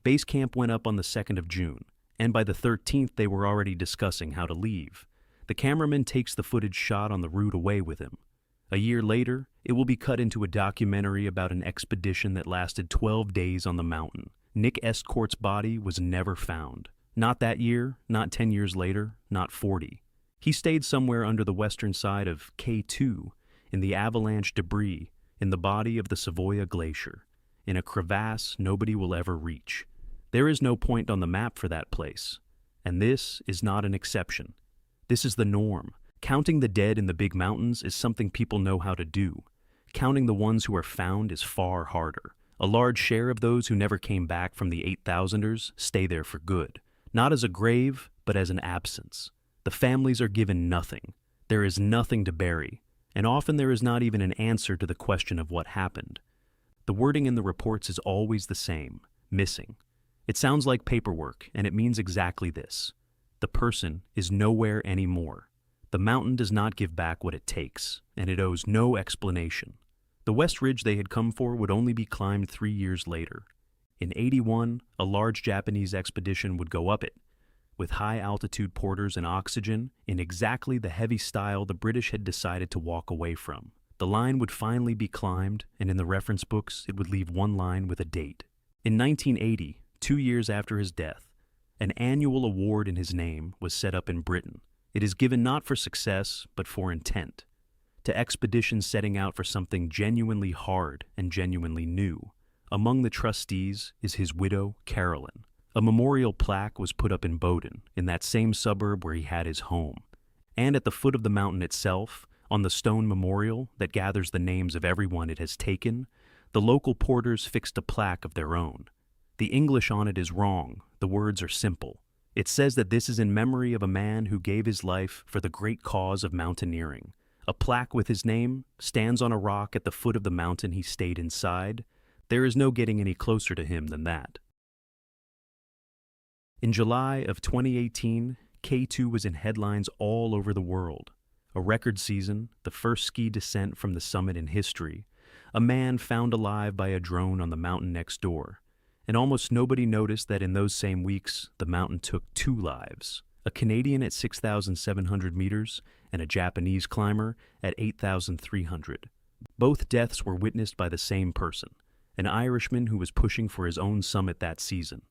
Base camp went up on the 2nd of June, and by the 13th they were already discussing how to leave. The cameraman takes the footage shot on the route away with him. A year later, it will be cut into a documentary about an expedition that lasted 12 days on the mountain. Nick Estcourt's body was never found. Not that year, not 10 years later, not 40. He stayed somewhere under the western side of K2, in the avalanche debris, in the body of the Savoia Glacier, in a crevasse nobody will ever reach. There is no point on the map for that place. And this is not an exception. This is the norm. Counting the dead in the big mountains is something people know how to do. Counting the ones who are found is far harder. A large share of those who never came back from the 8,000ers stay there for good. Not as a grave, but as an absence. The families are given nothing. There is nothing to bury, and often there is not even an answer to the question of what happened. The wording in the reports is always the same, missing. It sounds like paperwork, and it means exactly this. The person is nowhere anymore. The mountain does not give back what it takes, and it owes no explanation. The west ridge they had come for would only be climbed 3 years later. In '81, a large Japanese expedition would go up it, with high-altitude porters and oxygen, in exactly the heavy style the British had decided to walk away from. The line would finally be climbed, and in the reference books it would leave one line with a date. In 1980, 2 years after his death, an annual award in his name was set up in Britain. It is given not for success, but for intent, to expeditions setting out for something genuinely hard and genuinely new. Among the trustees is his widow, Carolyn. A memorial plaque was put up in Bowden, in that same suburb where he had his home. And at the foot of the mountain itself, on the stone memorial that gathers the names of everyone it has taken, the local porters fixed a plaque of their own. The English on it is wrong. The words are simple. It says that this is in memory of a man who gave his life for the great cause of mountaineering. A plaque with his name stands on a rock at the foot of the mountain he stayed inside. There is no getting any closer to him than that. In July of 2018, K2 was in headlines all over the world. A record season, the first ski descent from the summit in history, a man found alive by a drone on the mountain next door. And almost nobody noticed that in those same weeks, the mountain took 2 lives. A Canadian at 6,700 meters and a Japanese climber at 8,300. Both deaths were witnessed by the same person, an Irishman who was pushing for his own summit that season.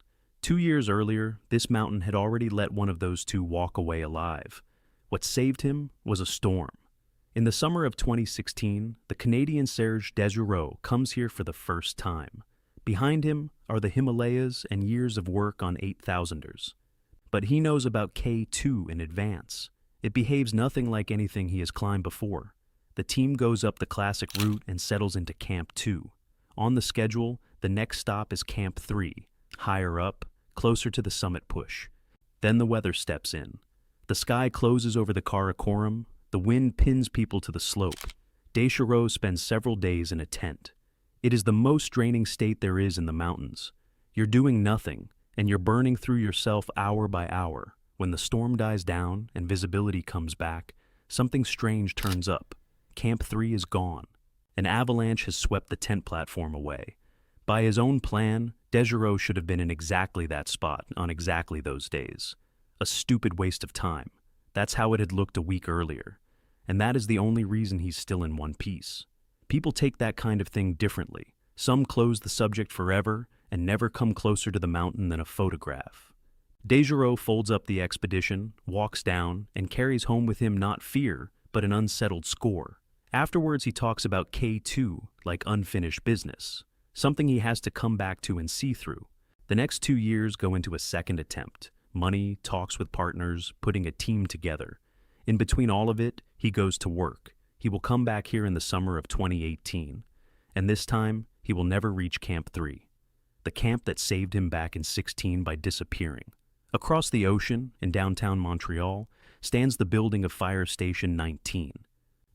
2 years earlier, this mountain had already let one of those two walk away alive. What saved him was a storm. In the summer of 2016, the Canadian Serge Dessureault comes here for the first time. Behind him are the Himalayas and years of work on 8,000ers. But he knows about K2 in advance. It behaves nothing like anything he has climbed before. The team goes up the classic route and settles into Camp 2. On the schedule, the next stop is Camp 3, higher up, closer to the summit push. Then the weather steps in. The sky closes over the Karakoram. The wind pins people to the slope. Dessureault spends several days in a tent. It is the most draining state there is in the mountains. You're doing nothing, and you're burning through yourself hour by hour. When the storm dies down and visibility comes back, something strange turns up. Camp 3 is gone. An avalanche has swept the tent platform away. By his own plan, Dessureault should have been in exactly that spot on exactly those days. A stupid waste of time. That's how it had looked a week earlier. And that is the only reason he's still in one piece. People take that kind of thing differently. Some close the subject forever and never come closer to the mountain than a photograph. Dessureault folds up the expedition, walks down, and carries home with him not fear, but an unsettled score. Afterwards, he talks about K2 like unfinished business, something he has to come back to and see through. The next 2 years go into a second attempt. Money, talks with partners, putting a team together. In between all of it, he goes to work. He will come back here in the summer of 2018, and this time, he will never reach Camp 3, the camp that saved him back in 16 by disappearing. Across the ocean, in downtown Montreal, stands the building of Fire Station 19.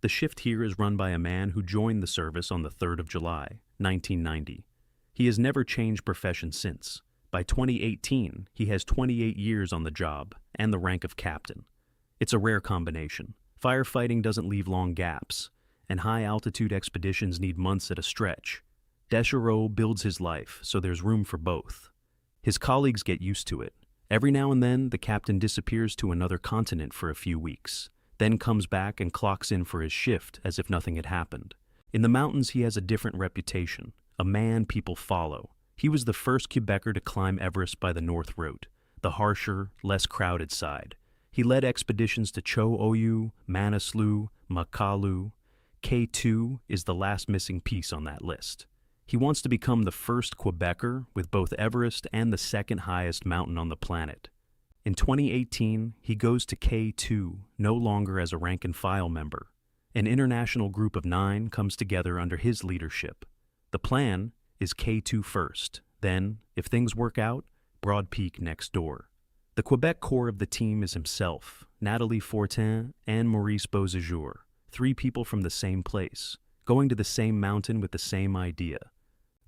The shift here is run by a man who joined the service on the 3rd of July, 1990. He has never changed profession since. By 2018, he has 28 years on the job and the rank of captain. It's a rare combination. Firefighting doesn't leave long gaps, and high-altitude expeditions need months at a stretch. Dessureault builds his life, so there's room for both. His colleagues get used to it. Every now and then, the captain disappears to another continent for a few weeks, then comes back and clocks in for his shift as if nothing had happened. In the mountains, he has a different reputation, a man people follow. He was the first Quebecer to climb Everest by the North Route, the harsher, less crowded side. He led expeditions to Cho-Oyu, Manaslu, Makalu. K2 is the last missing piece on that list. He wants to become the first Quebecer with both Everest and the second highest mountain on the planet. In 2018, he goes to K2, no longer as a rank-and-file member. An international group of 9 comes together under his leadership. The plan is K2 first, then, if things work out, Broad Peak next door. The Quebec core of the team is himself, Nathalie Fortin, and Maurice Beauséjour, 3 people from the same place, going to the same mountain with the same idea.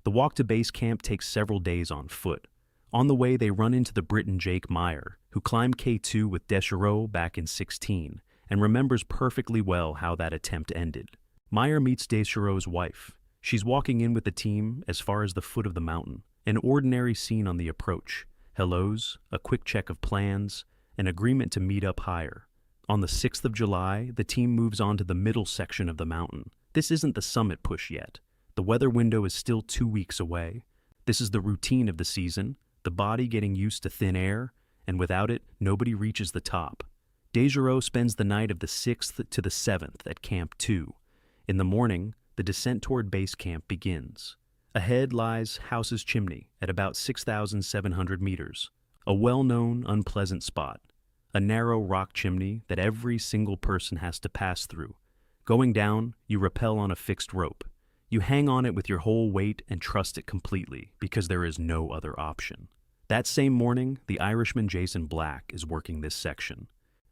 The walk to base camp takes several days on foot. On the way, they run into the Briton Jake Meyer, who climbed K2 with Dessureault back in '16 and remembers perfectly well how that attempt ended. Meyer meets Dessureault's wife. She's walking in with the team as far as the foot of the mountain. An ordinary scene on the approach. Hellos, a quick check of plans, an agreement to meet up higher. On the 6th of July, the team moves on to the middle section of the mountain. This isn't the summit push yet. The weather window is still 2 weeks away. This is the routine of the season, the body getting used to thin air, and without it, nobody reaches the top. Dessureault spends the night of the 6th to the 7th at Camp 2. In the morning, the descent toward base camp begins. Ahead lies House's Chimney at about 6,700 meters, a well-known, unpleasant spot. A narrow rock chimney that every single person has to pass through. Going down, you rappel on a fixed rope. You hang on it with your whole weight and trust it completely because there is no other option. That same morning, the Irishman Jason Black is working this section.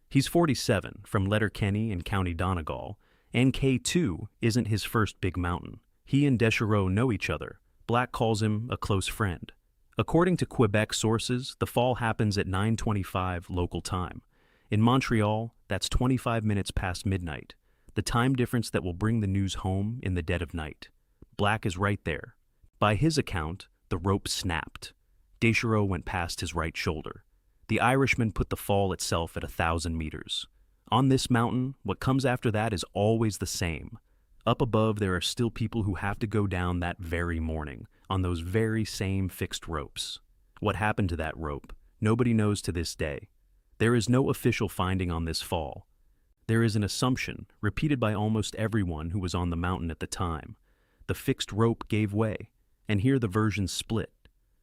He's 47, from Letterkenny in County Donegal, and K2 isn't his first big mountain. He and Dessureault know each other. Black calls him a close friend. According to Quebec sources, the fall happens at 9:25 local time. In Montreal, that's 25 minutes past midnight, the time difference that will bring the news home in the dead of night. Black is right there. By his account, the rope snapped. Dessureault went past his right shoulder. The Irishman put the fall itself at 1,000 meters. On this mountain, what comes after that is always the same. Up above, there are still people who have to go down that very morning, on those very same fixed ropes. What happened to that rope? Nobody knows to this day. There is no official finding on this fall. There is an assumption, repeated by almost everyone who was on the mountain at the time. The fixed rope gave way, and here the versions split.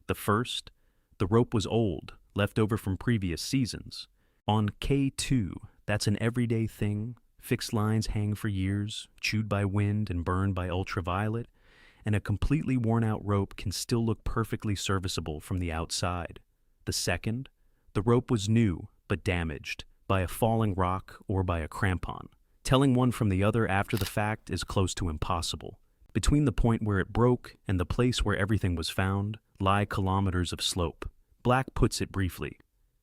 The first, the rope was old, left over from previous seasons. On K2, that's an everyday thing. Fixed lines hang for years, chewed by wind and burned by ultraviolet, and a completely worn-out rope can still look perfectly serviceable from the outside. The second, the rope was new but damaged by a falling rock or by a crampon. Telling one from the other after the fact is close to impossible. Between the point where it broke and the place where everything was found lie kilometers of slope. Black puts it briefly.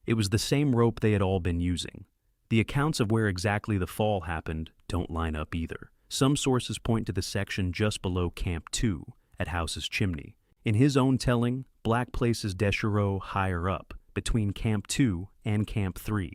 It was the same rope they had all been using. The accounts of where exactly the fall happened don't line up either. Some sources point to the section just below Camp 2 at House's Chimney. In his own telling, Black places Dessureault higher up, between Camp 2 and Camp 3.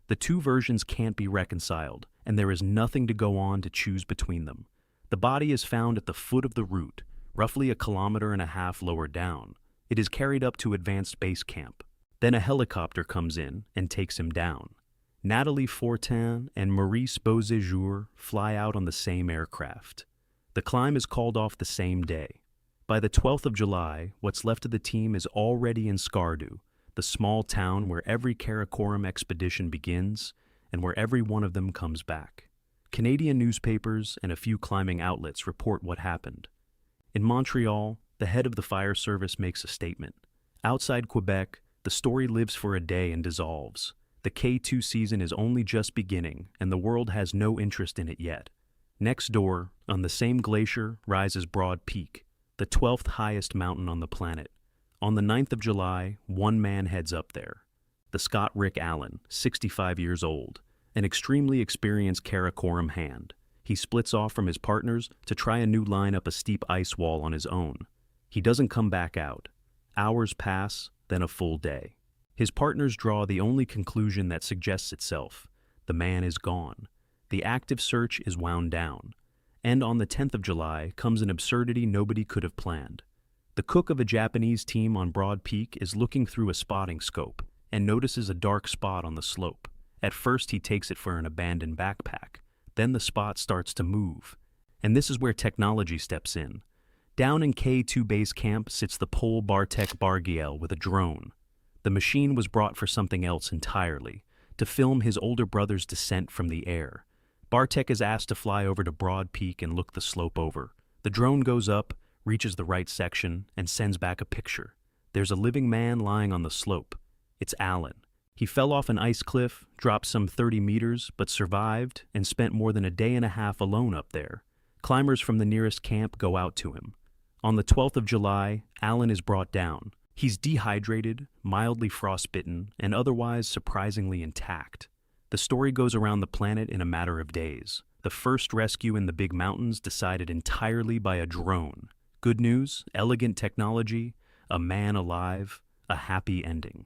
The two versions can't be reconciled, and there is nothing to go on to choose between them. The body is found at the foot of the route, roughly 1.5 kilometers lower down. It is carried up to advanced base camp. Then a helicopter comes in and takes him down. Nathalie Fortin and Maurice Beauséjour fly out on the same aircraft. The climb is called off the same day. By the 12th of July, what's left of the team is already in Skardu, the small town where every Karakoram expedition begins and where every one of them comes back. Canadian newspapers and a few climbing outlets report what happened. In Montreal, the head of the fire service makes a statement. Outside Quebec, the story lives for a day and dissolves. The K2 season is only just beginning, and the world has no interest in it yet. Next door, on the same glacier, rises Broad Peak, the 12th highest mountain on the planet. On the 9th of July, one man heads up there. The Scot Rick Allen, 65 years old, an extremely experienced Karakoram hand. He splits off from his partners to try a new line up a steep ice wall on his own. He doesn't come back out. Hours pass, then a full day. His partners draw the only conclusion that suggests itself. The man is gone. The active search is wound down. And on the 10th of July comes an absurdity nobody could have planned. The cook of a Japanese team on Broad Peak is looking through a spotting scope and notices a dark spot on the slope. At first he takes it for an abandoned backpack. Then the spot starts to move. And this is where technology steps in. Down in K2 base camp sits the Pole Bartek Bargiel with a drone. The machine was brought for something else entirely, to film his older brother's descent from the air. Bartek is asked to fly over to Broad Peak and look the slope over. The drone goes up, reaches the right section, and sends back a picture. There's a living man lying on the slope. It's Allen. He fell off an ice cliff, dropped some 30 meters, but survived and spent more than a day and a half alone up there. Climbers from the nearest camp go out to him. On the 12th of July, Allen is brought down. He's dehydrated, mildly frostbitten, and otherwise surprisingly intact. The story goes around the planet in a matter of days. The first rescue in the big mountains decided entirely by a drone. Good news, elegant technology, a man alive, a happy ending.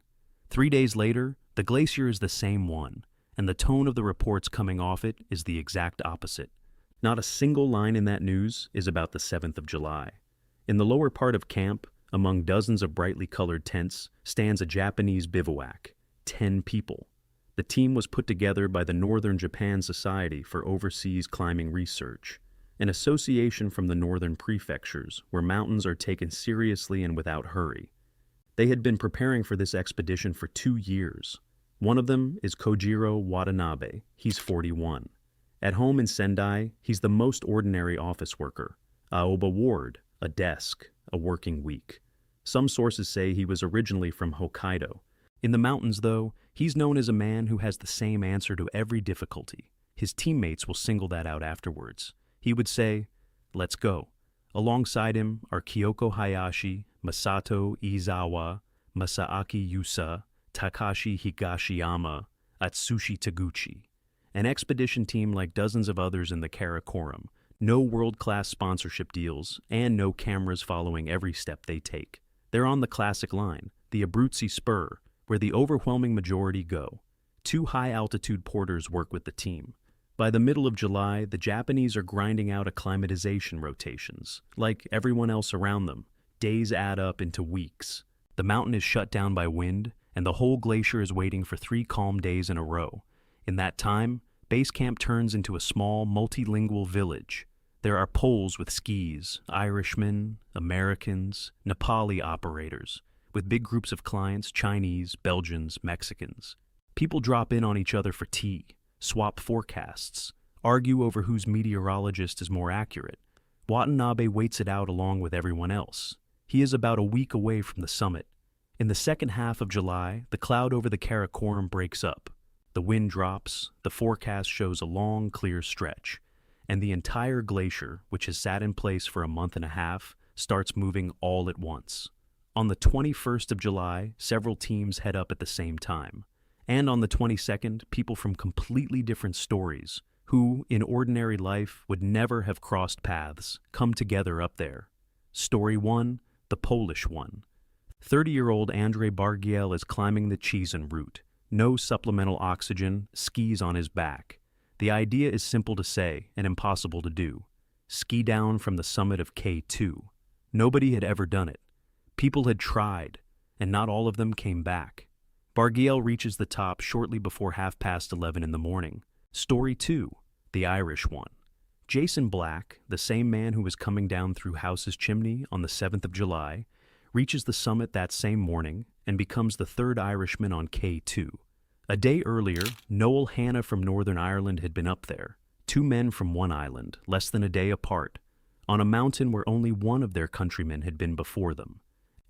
3 days later, the glacier is the same one, and the tone of the reports coming off it is the exact opposite. Not a single line in that news is about the 7th of July. In the lower part of camp, among dozens of brightly colored tents, stands a Japanese bivouac, 10 people. The team was put together by the Northern Japan Society for Overseas Climbing Research, an association from the northern prefectures where mountains are taken seriously and without hurry. They had been preparing for this expedition for 2 years. One of them is Kojiro Watanabe. He's 41. At home in Sendai, he's the most ordinary office worker. Aoba ward, a desk, a working week. Some sources say he was originally from Hokkaido. In the mountains, though, he's known as a man who has the same answer to every difficulty. His teammates will single that out afterwards. He would say, "Let's go." Alongside him are Kyoko Hayashi, Masato Izawa, Masaaki Yusa, Takashi Higashiyama, Atsushi Taguchi. An expedition team like dozens of others in the Karakoram. No world-class sponsorship deals, and no cameras following every step they take. They're on the classic line, the Abruzzi Spur, where the overwhelming majority go. 2 high-altitude porters work with the team. By the middle of July, the Japanese are grinding out acclimatization rotations. Like everyone else around them, days add up into weeks. The mountain is shut down by wind, and the whole glacier is waiting for 3 calm days in a row. In that time, base camp turns into a small, multilingual village. There are Poles with skis, Irishmen, Americans, Nepali operators, with big groups of clients, Chinese, Belgians, Mexicans. People drop in on each other for tea, swap forecasts, argue over whose meteorologist is more accurate. Watanabe waits it out along with everyone else. He is about a week away from the summit. In the second half of July, the cloud over the Karakoram breaks up. The wind drops, the forecast shows a long, clear stretch, and the entire glacier, which has sat in place for a month and a half, starts moving all at once. On the 21st of July, several teams head up at the same time. And on the 22nd, people from completely different stories, who, in ordinary life, would never have crossed paths, come together up there. Story 1, the Polish one. 30-year-old Andrzej Bargiel is climbing the Chisin route. No supplemental oxygen, skis on his back. The idea is simple to say and impossible to do. Ski down from the summit of K2. Nobody had ever done it. People had tried, and not all of them came back. Bargiel reaches the top shortly before 11:30 in the morning. Story 2, the Irish one. Jason Black, the same man who was coming down through House's chimney on the 7th of July, reaches the summit that same morning and becomes the 3rd Irishman on K2. A day earlier, Noel Hanna from Northern Ireland had been up there. 2 men from one island, less than a day apart, on a mountain where only one of their countrymen had been before them.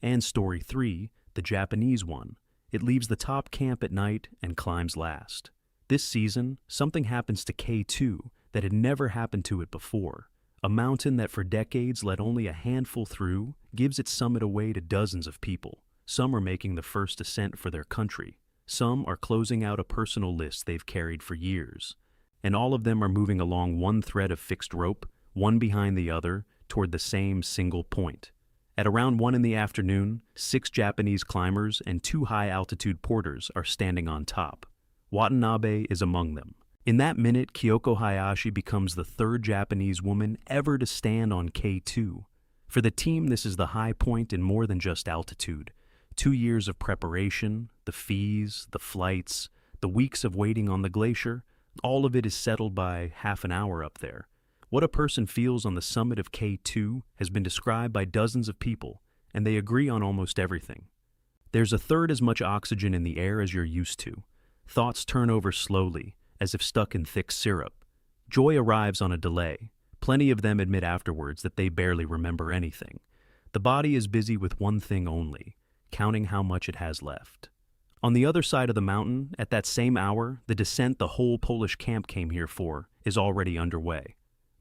And story 3, the Japanese one. It leaves the top camp at night and climbs last. This season, something happens to K2 that had never happened to it before. A mountain that for decades let only a handful through gives its summit away to dozens of people. Some are making the first ascent for their country. Some are closing out a personal list they've carried for years. And all of them are moving along one thread of fixed rope, one behind the other, toward the same single point. At around 1 in the afternoon, 6 Japanese climbers and 2 high-altitude porters are standing on top. Watanabe is among them. In that minute, Kyoko Hayashi becomes the 3rd Japanese woman ever to stand on K2. For the team, this is the high point in more than just altitude. 2 years of preparation, the fees, the flights, the weeks of waiting on the glacier, all of it is settled by half an hour up there. What a person feels on the summit of K2 has been described by dozens of people, and they agree on almost everything. There's a third as much oxygen in the air as you're used to. Thoughts turn over slowly, as if stuck in thick syrup. Joy arrives on a delay. Plenty of them admit afterwards that they barely remember anything. The body is busy with one thing only, counting how much it has left. On the other side of the mountain, at that same hour, the descent the whole Polish camp came here for is already underway.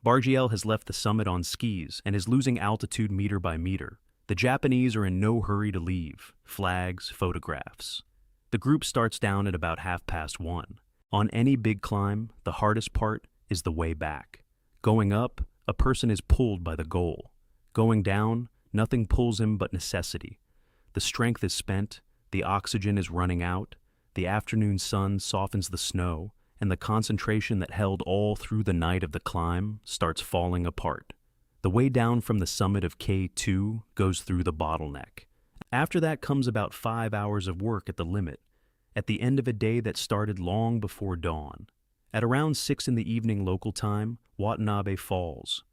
Bargiel has left the summit on skis and is losing altitude meter by meter. The Japanese are in no hurry to leave. Flags, photographs. The group starts down at about 1:30. On any big climb, the hardest part is the way back. Going up, a person is pulled by the goal. Going down, nothing pulls him but necessity. The strength is spent, the oxygen is running out, the afternoon sun softens the snow, and the concentration that held all through the night of the climb starts falling apart. The way down from the summit of K2 goes through the bottleneck. After that comes about 5 hours of work at the limit, at the end of a day that started long before dawn. At around 6 in the evening local time, Watanabe falls.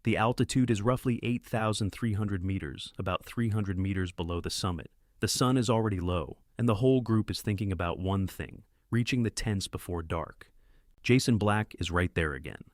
The altitude is roughly 8,300 meters, about 300 meters below the summit. The sun is already low, and the whole group is thinking about one thing: reaching the tents before dark. Jason Black is right there again.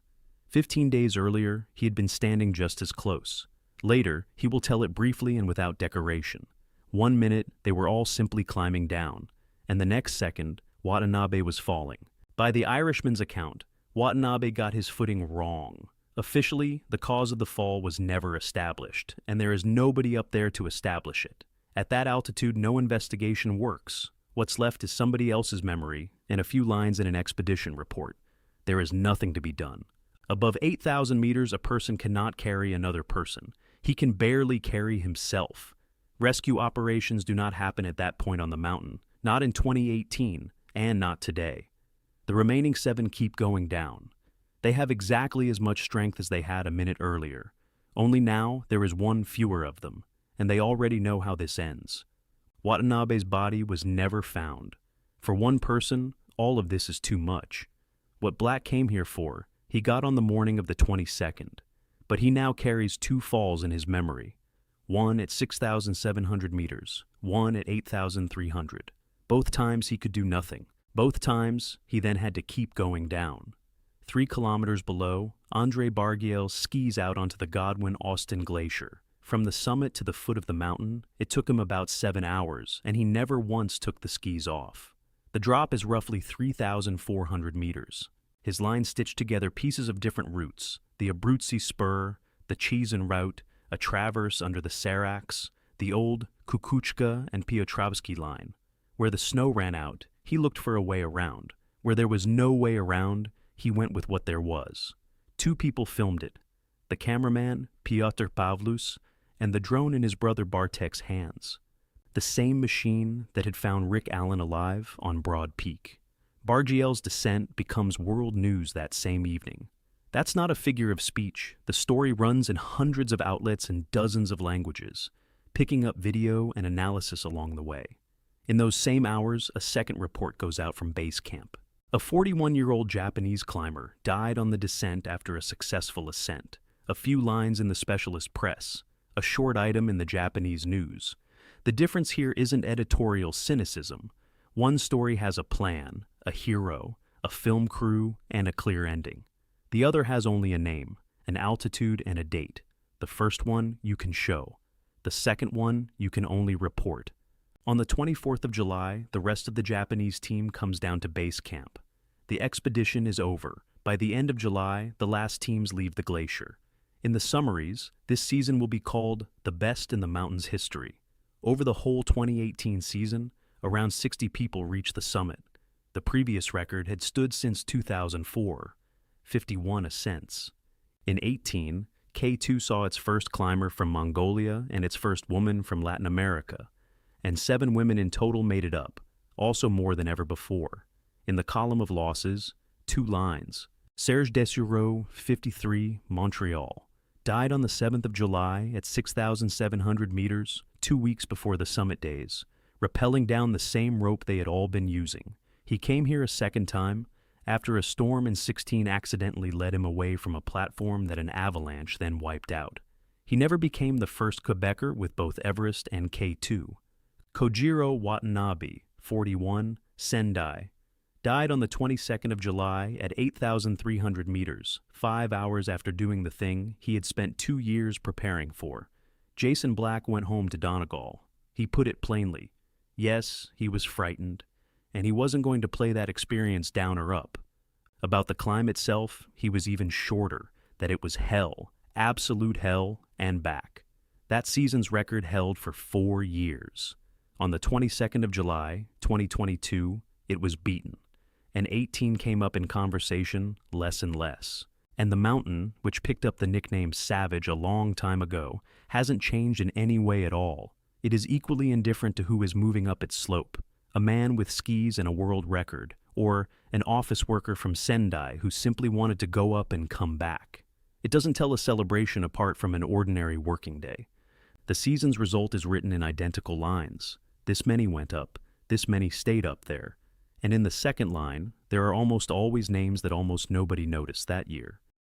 15 days earlier, he had been standing just as close. Later, he will tell it briefly and without decoration. 1 minute, they were all simply climbing down, and the next second, Watanabe was falling. By the Irishman's account, Watanabe got his footing wrong. Officially, the cause of the fall was never established, and there is nobody up there to establish it. At that altitude, no investigation works. What's left is somebody else's memory and a few lines in an expedition report. There is nothing to be done. Above 8,000 meters, a person cannot carry another person. He can barely carry himself. Rescue operations do not happen at that point on the mountain, not in 2018, and not today. The remaining 7 keep going down. They have exactly as much strength as they had a minute earlier. Only now there is 1 fewer of them, and they already know how this ends. Watanabe's body was never found. For one person, all of this is too much. What Black came here for, he got on the morning of the 22nd, but he now carries 2 falls in his memory. One at 6,700 meters, one at 8,300. Both times he could do nothing. Both times he then had to keep going down. 3 kilometers below, André Barguil skis out onto the Godwin-Austen Glacier. From the summit to the foot of the mountain, it took him about 7 hours, and he never once took the skis off. The drop is roughly 3,400 meters. His line stitched together pieces of different routes: the Abruzzi Spur, the Chiesen route, a traverse under the Seracs, the old Kukuchka and Piotrowski line. Where the snow ran out, he looked for a way around. Where there was no way around, he went with what there was. 2 people filmed it: the cameraman, Piotr Pavlus, and the drone in his brother Bartek's hands. The same machine that had found Rick Allen alive on Broad Peak. Bargiel's descent becomes world news that same evening. That's not a figure of speech. The story runs in hundreds of outlets in dozens of languages, picking up video and analysis along the way. In those same hours, a second report goes out from base camp. A 41-year-old Japanese climber died on the descent after a successful ascent. A few lines in the specialist press, a short item in the Japanese news. The difference here isn't editorial cynicism. One story has a plan, a hero, a film crew, and a clear ending. The other has only a name, an altitude, and a date. The first one you can show. The second one you can only report. On the 24th of July, the rest of the Japanese team comes down to base camp. The expedition is over. By the end of July, the last teams leave the glacier. In the summaries, this season will be called the best in the mountain's history. Over the whole 2018 season, around 60 people reached the summit. The previous record had stood since 2004, 51 ascents. In 18, K2 saw its first climber from Mongolia and its first woman from Latin America, and 7 women in total made it up, also more than ever before. In the column of losses, 2 lines. Serge Dessureault, 53, Montreal, died on the 7th of July at 6,700 meters, 2 weeks before the summit days, rappelling down the same rope they had all been using. He came here a second time, after a storm in 16 accidentally led him away from a platform that an avalanche then wiped out. He never became the first Quebecer with both Everest and K2. Kojiro Watanabe, 41, Sendai, died on the 22nd of July at 8,300 meters, 5 hours after doing the thing he had spent 2 years preparing for. Jason Black went home to Donegal. He put it plainly. Yes, he was frightened, and he wasn't going to play that experience down or up. About the climb itself, he was even shorter, that it was hell, absolute hell, and back. That season's record held for 4 years. On the 22nd of July, 2022, it was beaten, and 18 came up in conversation less and less. And the mountain, which picked up the nickname Savage a long time ago, hasn't changed in any way at all. It is equally indifferent to who is moving up its slope, a man with skis and a world record, or an office worker from Sendai who simply wanted to go up and come back. It doesn't tell a celebration apart from an ordinary working day. The season's result is written in identical lines. This many went up, this many stayed up there. And in the second line, there are almost always names that almost nobody noticed that year.